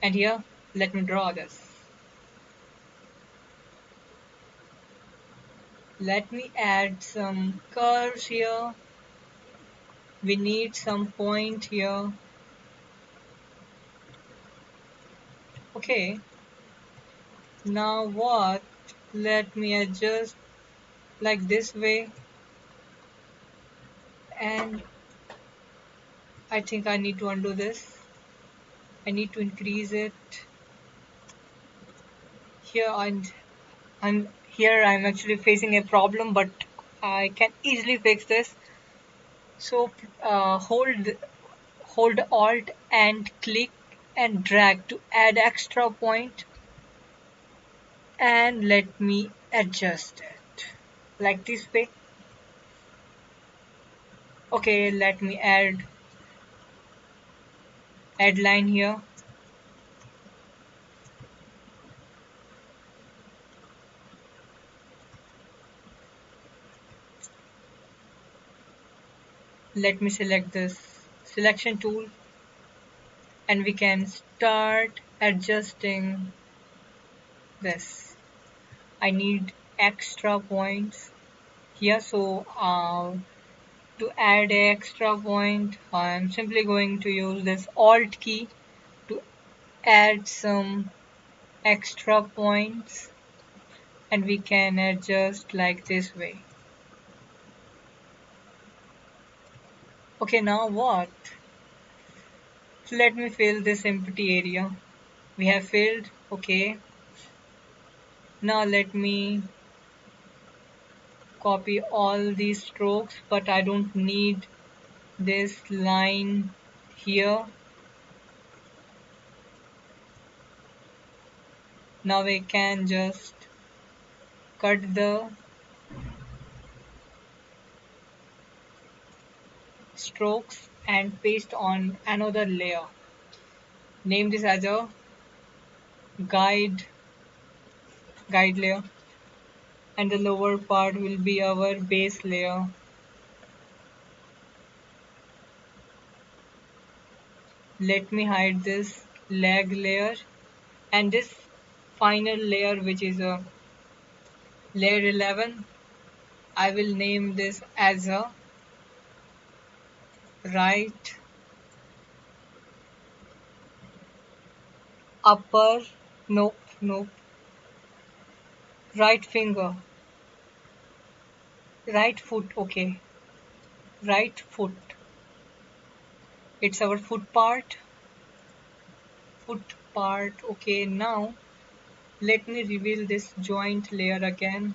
and here let me draw this. Let me add some curves here. We need some point here. Okay, now what? Let me adjust like this way, and I think I need to undo this. I need to increase it here, and I'm actually facing a problem, but I can easily fix this. So hold Alt and click and drag to add extra point, and let me adjust it like this way. Okay, let me add line here. Let me select this selection tool, and we can start adjusting this. I need extra points here, so to add a extra point, I'm simply going to use this Alt key to add some extra points, and we can adjust like this way. Okay, now what? Let me fill this empty area. We have filled. Okay, now let me copy all these strokes, but I don't need this line here. Now we can just cut the strokes and paste on another layer. Name this as a guide layer, and the lower part will be our base layer. Let me hide this lag layer, and this final layer, which is a layer 11, I will name this as a right upper, nope, right finger, right foot. Okay, right foot. It's our foot part. Okay, now let me reveal this joint layer again.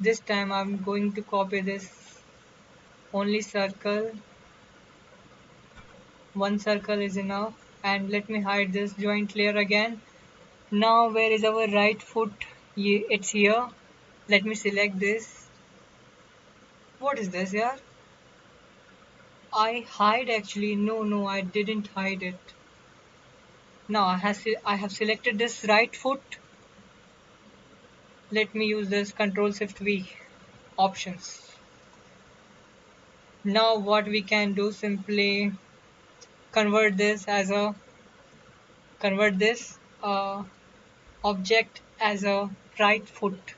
This time I'm going to copy this only circle. One circle is enough, and let me hide this joint layer again. Now where is our right foot? It's here. Let me select this. What is this here? I hide actually. No, I didn't hide it. Now I have selected this right foot. Let me use this Control Shift V options. Now what we can do, simply convert this object as a right foot.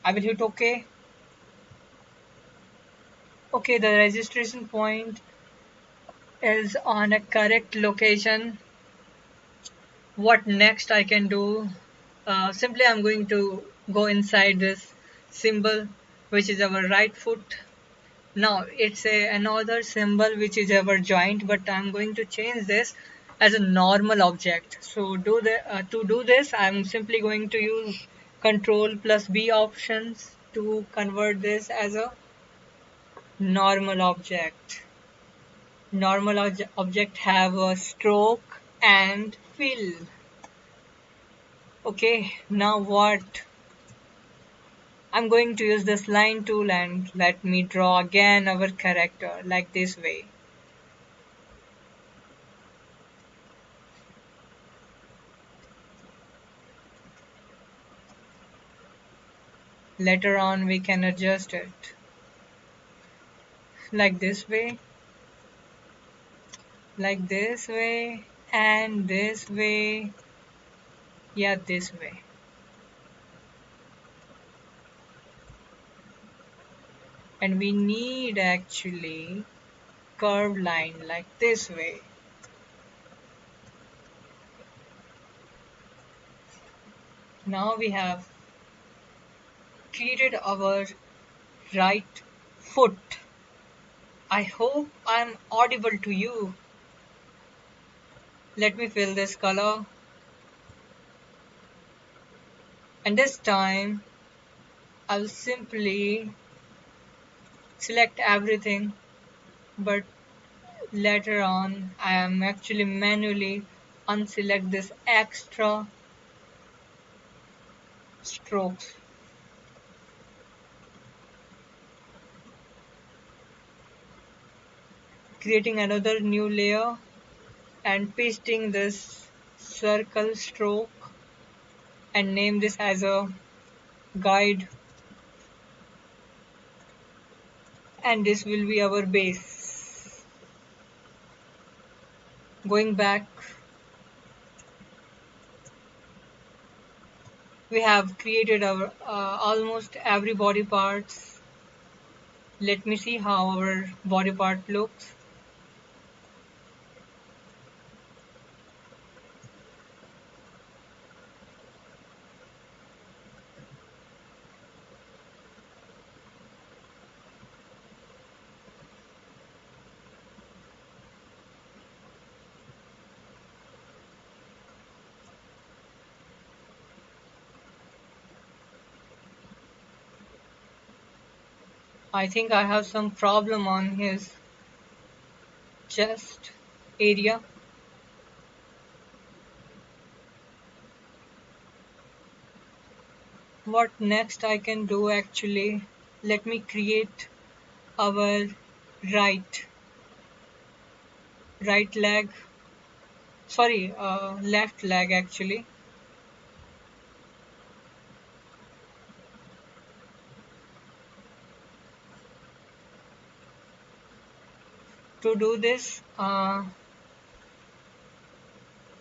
I will hit OK. Okay, the registration point is on a correct location. What next I can do? Simply I'm going to go inside this symbol, which is our right foot. Now it's another symbol which is our joint, but I'm going to change this as a normal object. So to do this, I'm simply going to use Control plus B options to convert this as a normal object. Normal object have a stroke and fill. Okay, now what? I'm going to use this line tool and let me draw again our character like this way. Later on we can adjust it like this way, like this way, and this way. Yeah, this way. And we need actually curved line like this way. Now we have created our right foot. I hope I'm audible to you. Let me fill this color. And this time I'll simply select everything, but later on I am actually manually unselect this extra strokes, creating another new layer and pasting this circle stroke and name this as a guide, and this will be our base. Going back, we have created our almost every body parts. Let me see how our body part looks. I think I have some problem on his chest area. What next I can do actually? Let me create our right right leg, sorry, left leg actually. To do this, I'm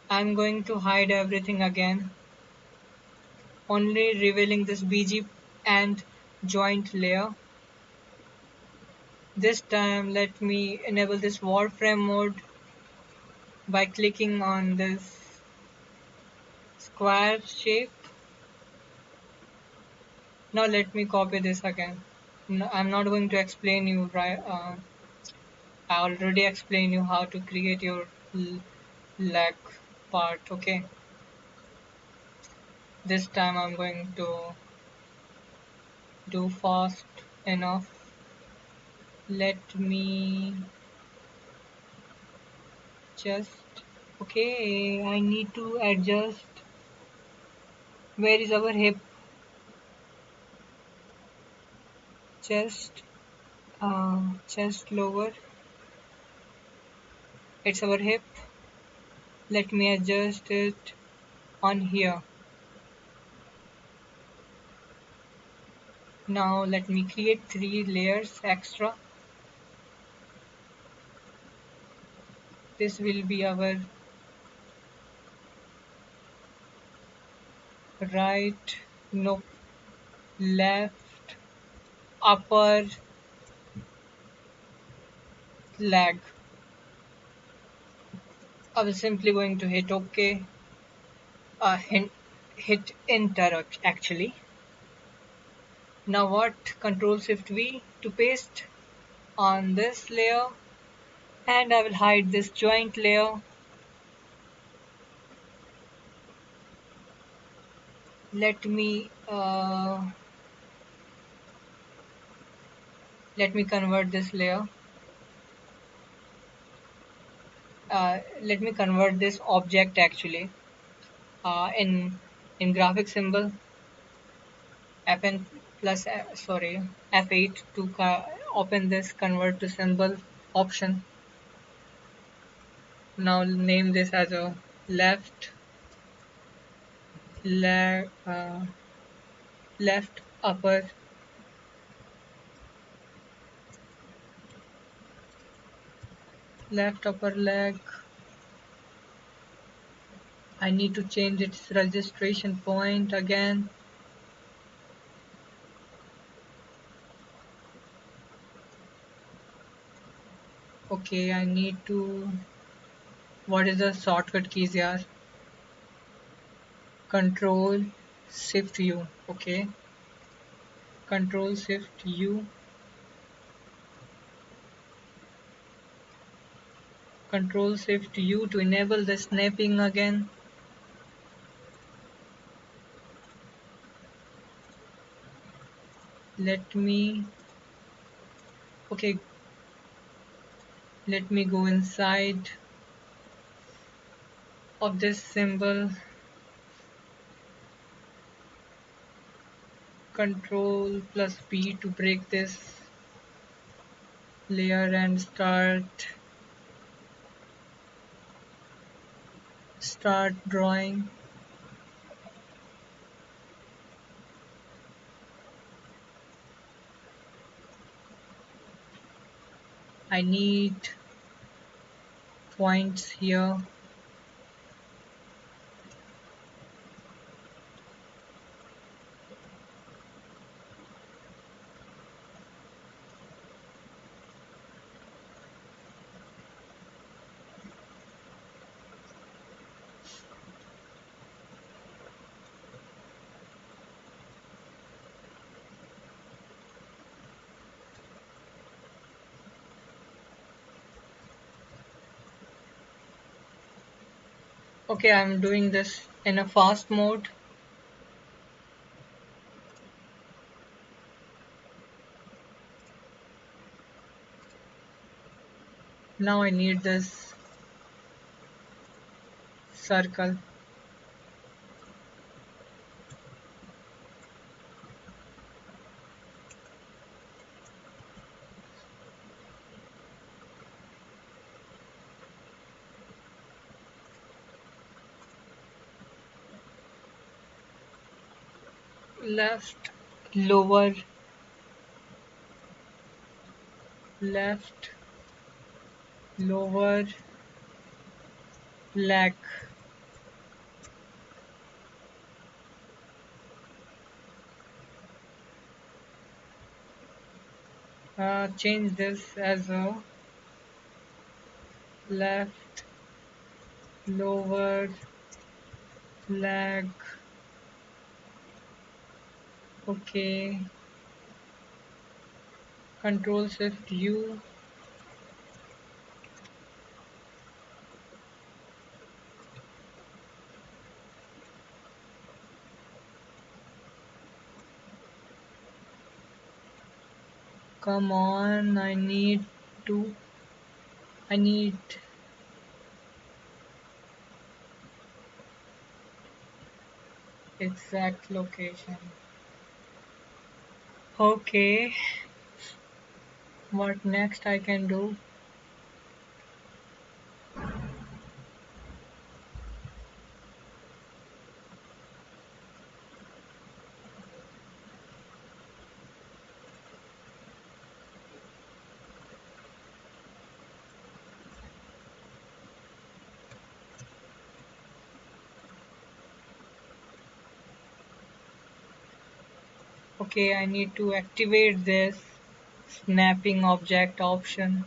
going to hide everything again, only revealing this BG and joint layer. This time let me enable this wireframe mode by clicking on this square shape. Now let me copy this again. No, I'm not going to explain you right. I already explained you how to create your leg part. Okay, this time I'm going to do fast enough. Let me just, okay, I need to adjust. Where is our hip? Chest, chest lower. It's our hip. Let me adjust it on here. Now let me create 3 layers extra. This will be our right, no, left, upper leg. I was simply going to hit OK, hit enter actually. Now what? Control Shift V to paste on this layer, and I will hide this joint layer. Let me convert this layer. Let me convert this object actually in graphic symbol Fn plus sorry F8 to open this convert to symbol option. Now name this as a left leg left upper leg. I need to change its registration point again. Okay, I need to. What is the shortcut keys here? Control Shift U. Okay, Control Shift U. Control Shift U to enable the snapping again. Let me. Okay, let me go inside of this symbol. Control plus P to break this layer and start drawing. I need points here. Okay, I'm doing this in a fast mode. Now I need this circle. Left lower, left lower leg. Change this as a left lower leg. Okay, Control Shift U. Come on, I need exact location. Okay, what next I can do? Okay, I need to activate this snapping object option.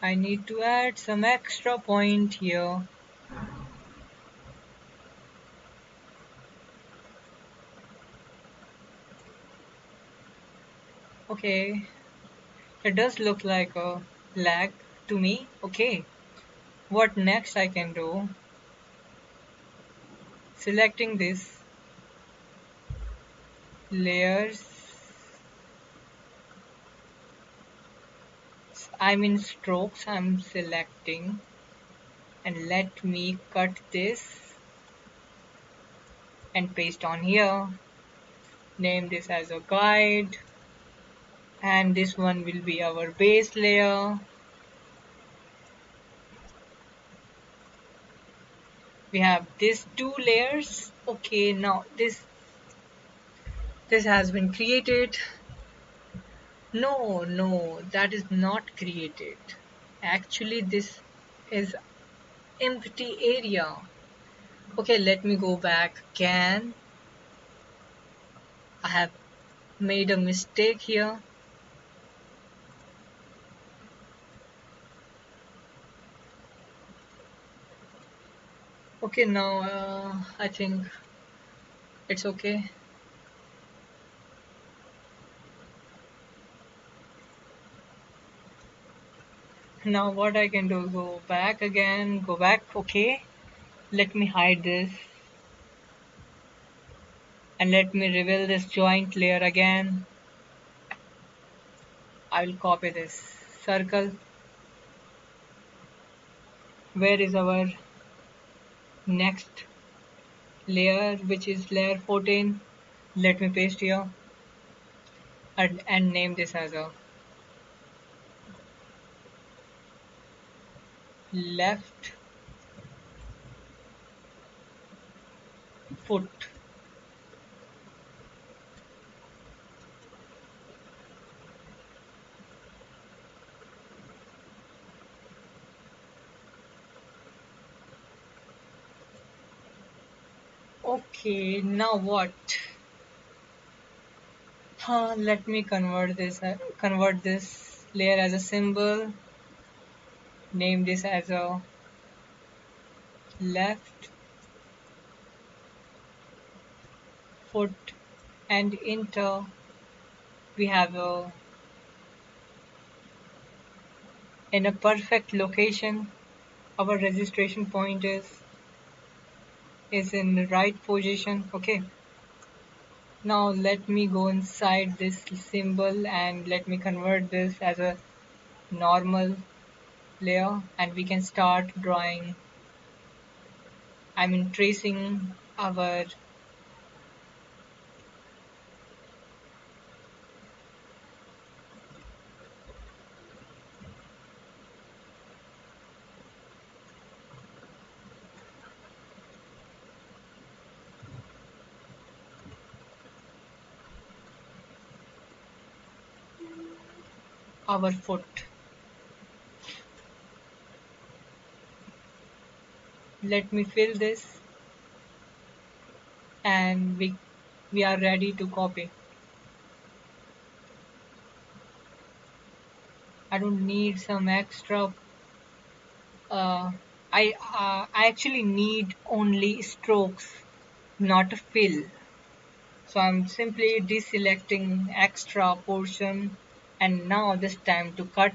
I need to add some extra point here. Okay, it does look like a lag to me. Okay, what next I can do? Selecting this layers, I'm in strokes, I'm selecting, and let me cut this and paste on here. Name this as a guide, and this one will be our base layer. We have these two layers. Okay, now this has been created. No, that is not created. Actually, this is empty area. Okay, let me go back again. I have made a mistake here. Okay, now I think it's okay. Now what I can do, go back again, go back. Okay, let me hide this and let me reveal this joint layer again. I will copy this circle. Where is our next layer, which is layer 14? Let me paste here and name this as a left foot. Okay, now what? Let me convert this layer as a symbol. Name this as a left foot and enter. We have a in a perfect location. Our registration point is in the right position. Okay. Now let me go inside this symbol and let me convert this as a normal layer, and we can start drawing. I mean tracing our foot. Let me fill this and we are ready to copy. I don't need some extra. Uh, I actually need only strokes, not a fill. So I'm simply deselecting extra portion, and now this time to cut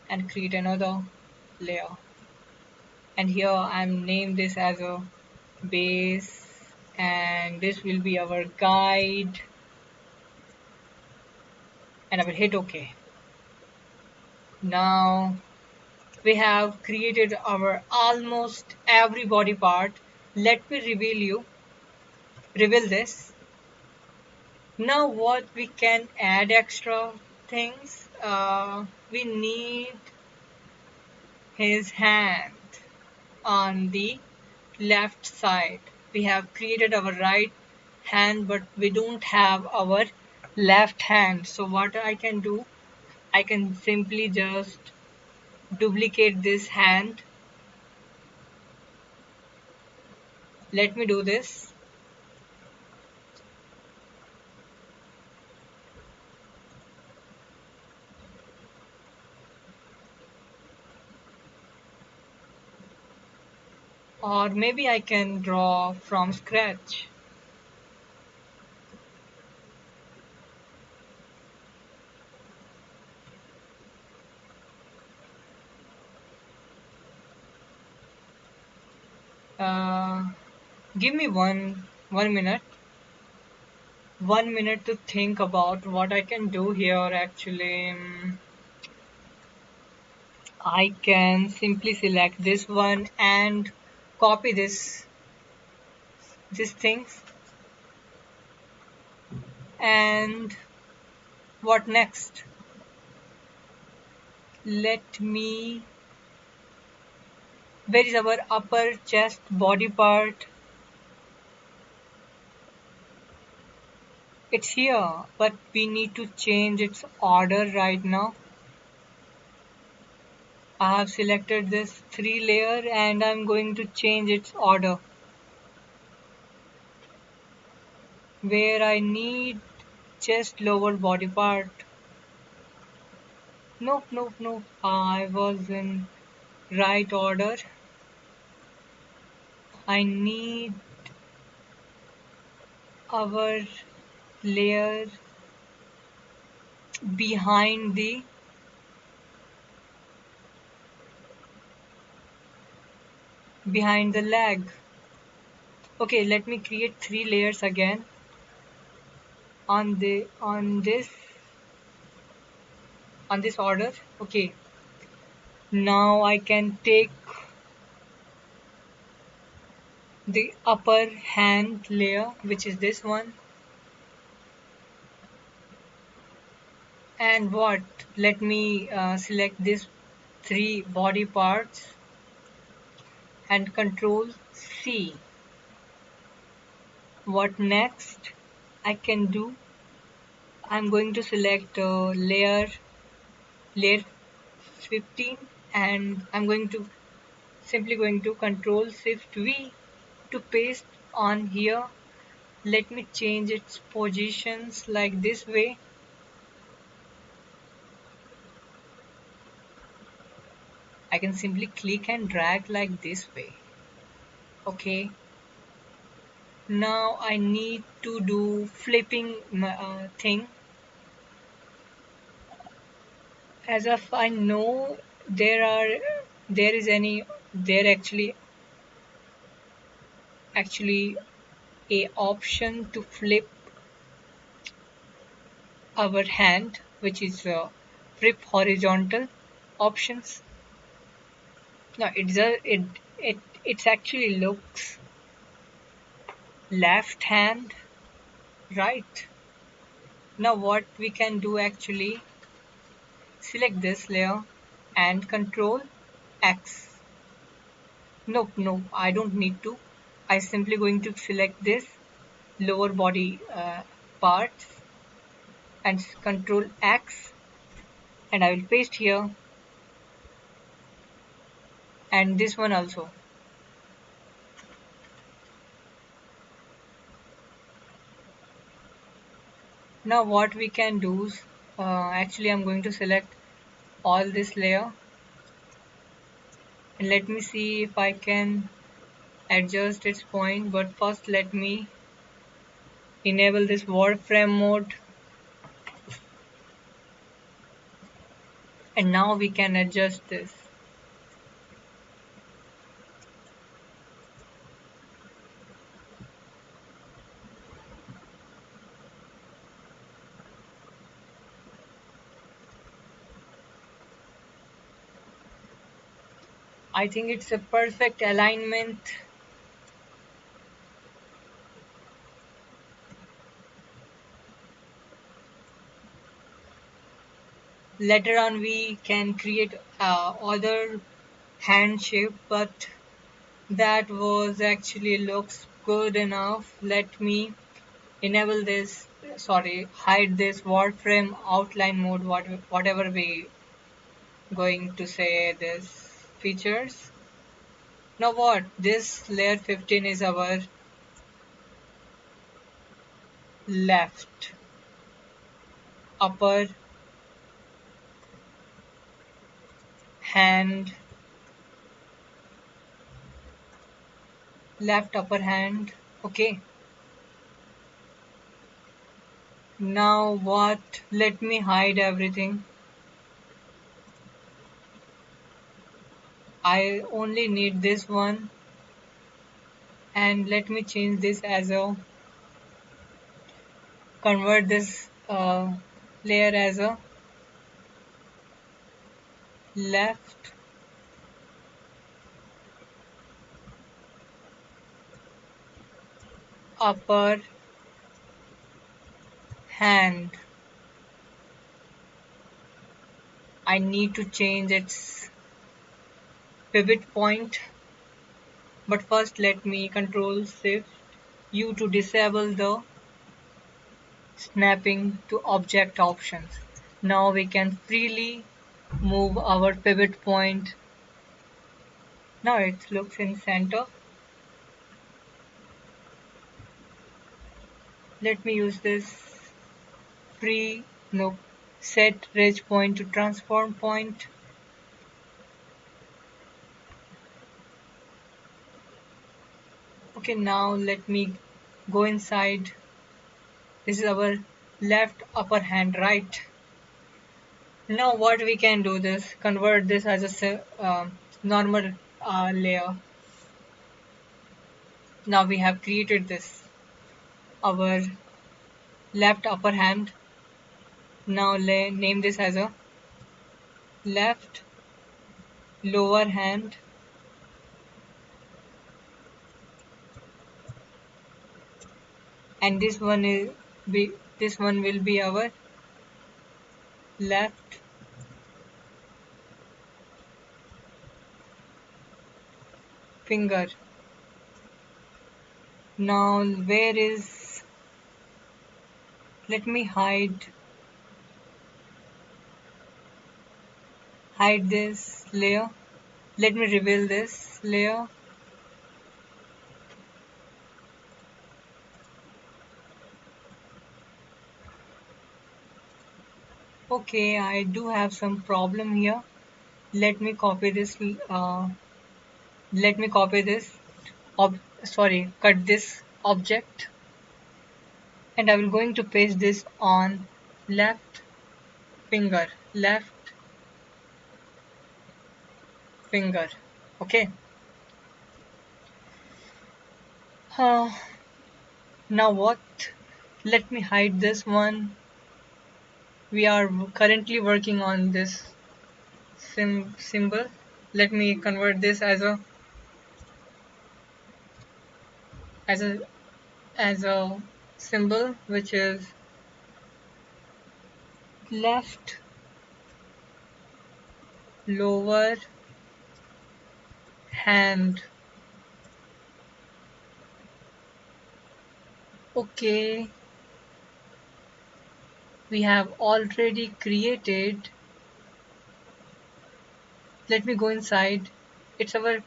and create another layer. And here I'm name this as a base, and this will be our guide, and I will hit OK. Now we have created our almost every body part. Let me reveal this. Now what we can add extra things, we need his hand on the left side. We have created our right hand, but we don't have our left hand. So what I can do, I can simply just duplicate this hand. Let me do this. Or maybe I can draw from scratch. Uh, Give me one minute. 1 minute to think about what I can do here actually. I can simply select this one and copy these things. And what next? Let me. Where is our upper chest body part? It's here, but we need to change its order right now. I have selected this 3 layer and I'm going to change its order. Where I need chest lower body part. Nope, nope, nope. I was in right order. I need our layer behind the leg. Okay, let me create 3 layers again on this order. Okay, now I can take the upper hand layer, which is this one, and what? Let me select these 3 body parts and control C. What next I can do? I'm going to select layer 15, and I'm going to simply going to control shift V to paste on here. Let me change its positions like this way. I can simply click and drag like this way. Okay, now I need to do flipping thing. As if I know there is any there actually a option to flip our hand, which is flip horizontal options. No, it's actually looks left hand, right. Now what we can do actually, select this layer and control X. Nope, nope, I don't need to. I simply going to select this lower body parts and control X, and I will paste here, and this one also. Now what we can do is, actually I'm going to select all this layer, and let me see if I can adjust its point, but first let me enable this wireframe mode, and now we can adjust this. I think it's a perfect alignment. Later on we can create other hand shape, but that was actually looks good enough. Let me enable this, sorry, hide this wireframe outline mode, whatever we going to say this features. Now what, this layer 15 is our left upper hand left upper hand. Okay, now what? Let me hide everything. I only need this one, and let me change this as a convert this layer as a left upper hand. I need to change its pivot point, but first let me control shift U to disable the snapping to object options. Now we can freely move our pivot point. Now it looks in center. Let me use this free no set edge point to transform point. Okay, now let me go inside. This is our left upper hand, right? Now what we can do this, convert this as a normal layer. Now we have created this, our left upper hand. Now name this as a left lower hand, and this one will be our left finger. Now where is, let me hide this layer. Let me reveal this layer. Okay, I do have some problem here. Let me copy this. Let me copy this. Cut this object, and I will going to paste this on left finger. Left finger. Okay. Uh, Now what? Let me hide this one. We are currently working on this symbol. Let me convert this as a as a symbol, which is left lower hand. Okay, we have already created. Let me go inside. It's our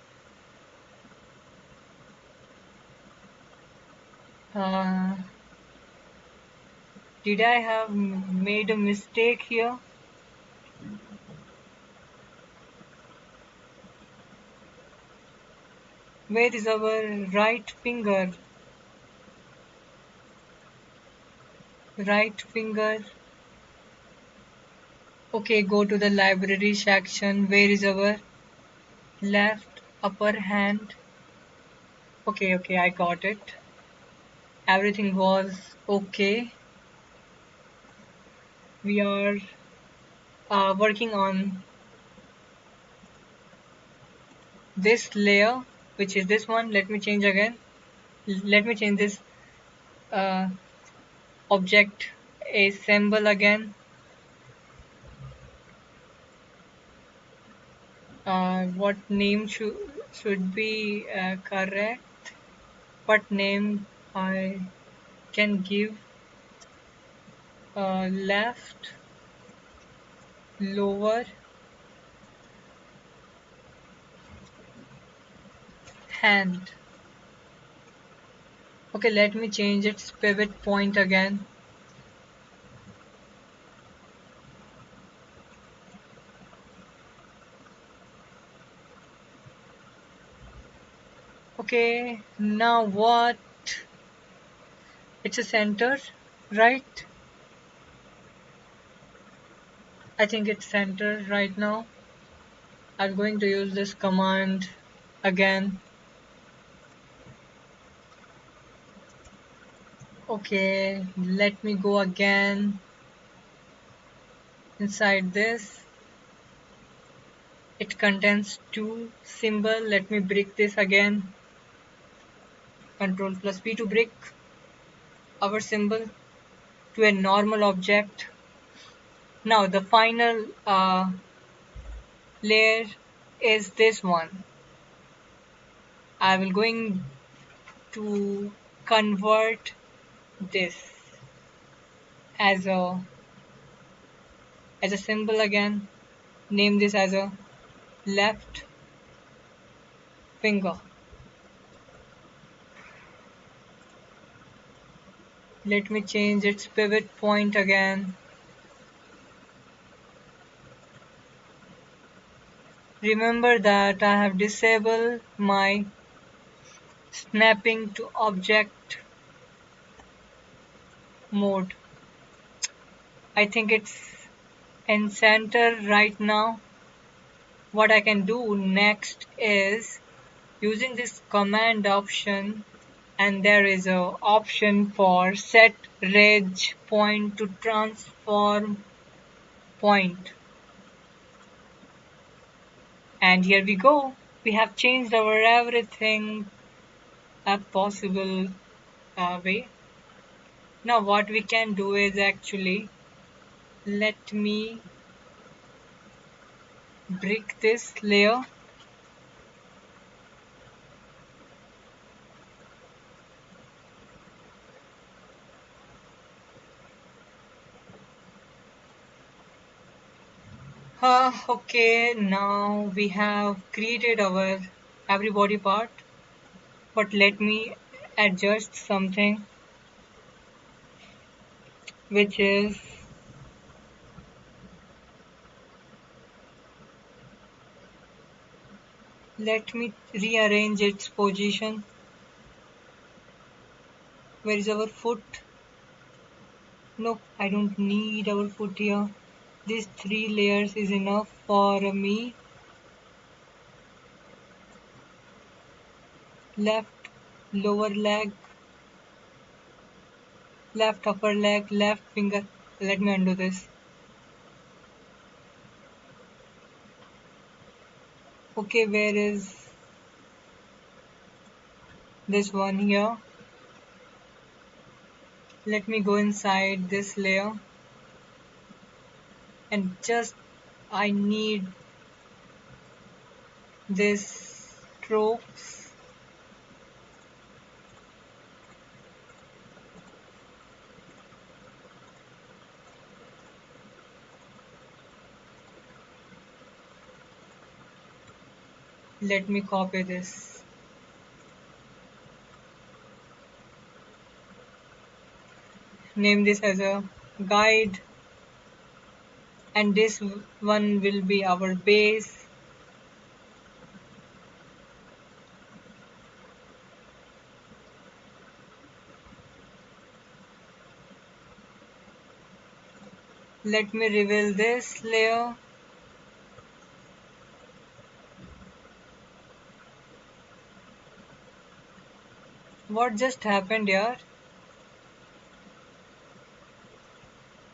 uh, did I have made a mistake here? Where is our right finger? Right finger. Okay, go to the library section. Where is our left upper hand? Okay, I got it. Everything was okay. We are working on this layer, which is this one. Let me change again. Let me change this uh, object a symbol again. What name should be correct? What name I can give? Left lower hand. Okay, let me change its pivot point again. Okay, now what? It's a center, right? I think it's center right now. I'm going to use this command again. Okay, let me go again inside this. It contains two symbol. Let me break this again. Control plus P to break our symbol to a normal object. Now the final layer is this one. I will going to convert this as a symbol again. Name this as a left finger. Let me change its pivot point again. Remember that I have disabled my snapping to object mode. I think it's in center right now. What I can do next is using this command option, and there is a option for set reg point to transform point. And here we go. We have changed our everything a possible way. Now what we can do is actually let me break this layer. Okay, now we have created our every body part, but let me adjust something, which is let me rearrange its position. Where is our foot? No, I don't need our foot here. These three layers is enough for me. Left lower leg, left upper leg, left finger. Let me undo this. Okay, where is this one here? Let me go inside this layer and just I need this strokes. Let me copy this. Name this as a guide, and this one will be our base. Let me reveal this layer. What just happened here?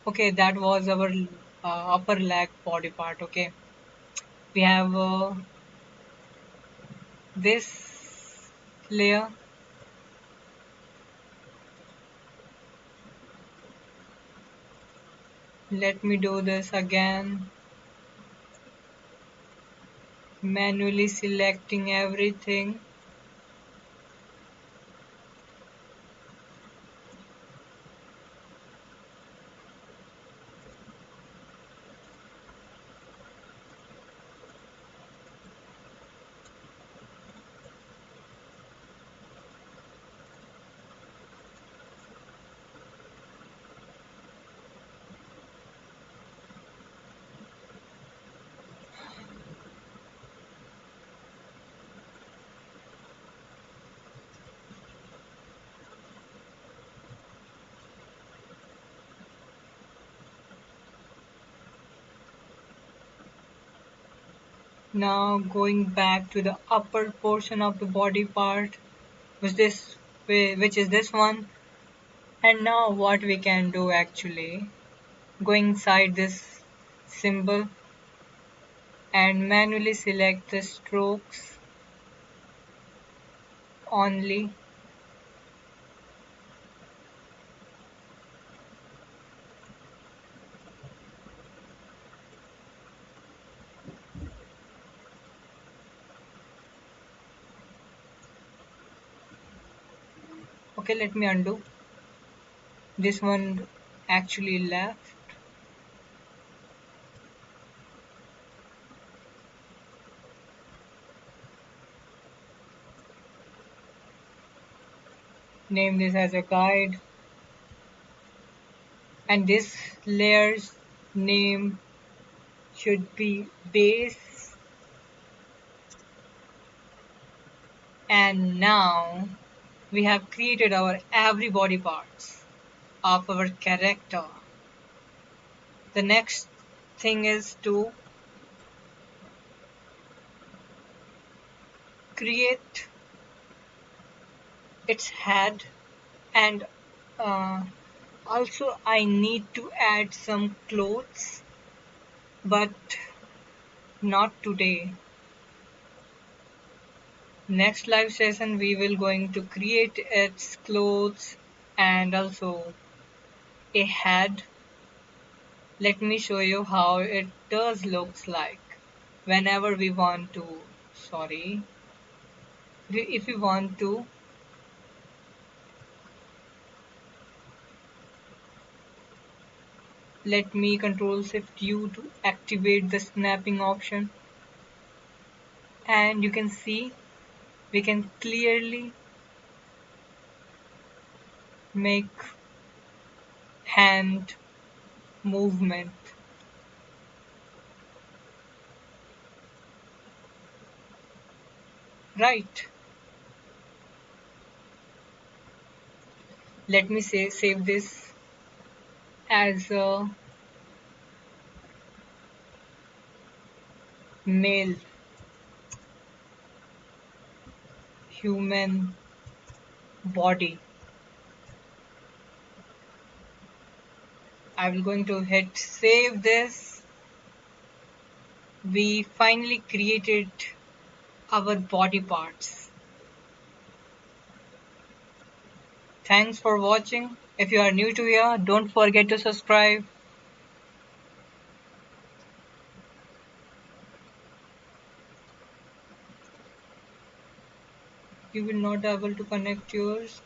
Okay, that was our upper leg body part. Okay, we have this layer. Let me do this again, manually selecting everything. Now going back to the upper portion of the body part, which is this one. And now what we can do actually, go inside this symbol and manually select the strokes only. Okay, let me undo. This one actually left. Name this as a guide. And this layer's name should be base. And now we have created our every body parts of our character. The next thing is to create its head, and uh, also I need to add some clothes, but not today. Next live session we will going to create its clothes and also a head. Let me show you how it does looks like whenever we want to, sorry, if we want to let me control shift U to activate the snapping option, and you can see we can clearly make hand movement. Right. Let me save this as a male human body. I will going to hit save this. We finally created our body parts. Thanks for watching. If you are new to here, don't forget to subscribe. You will not able to connect yours.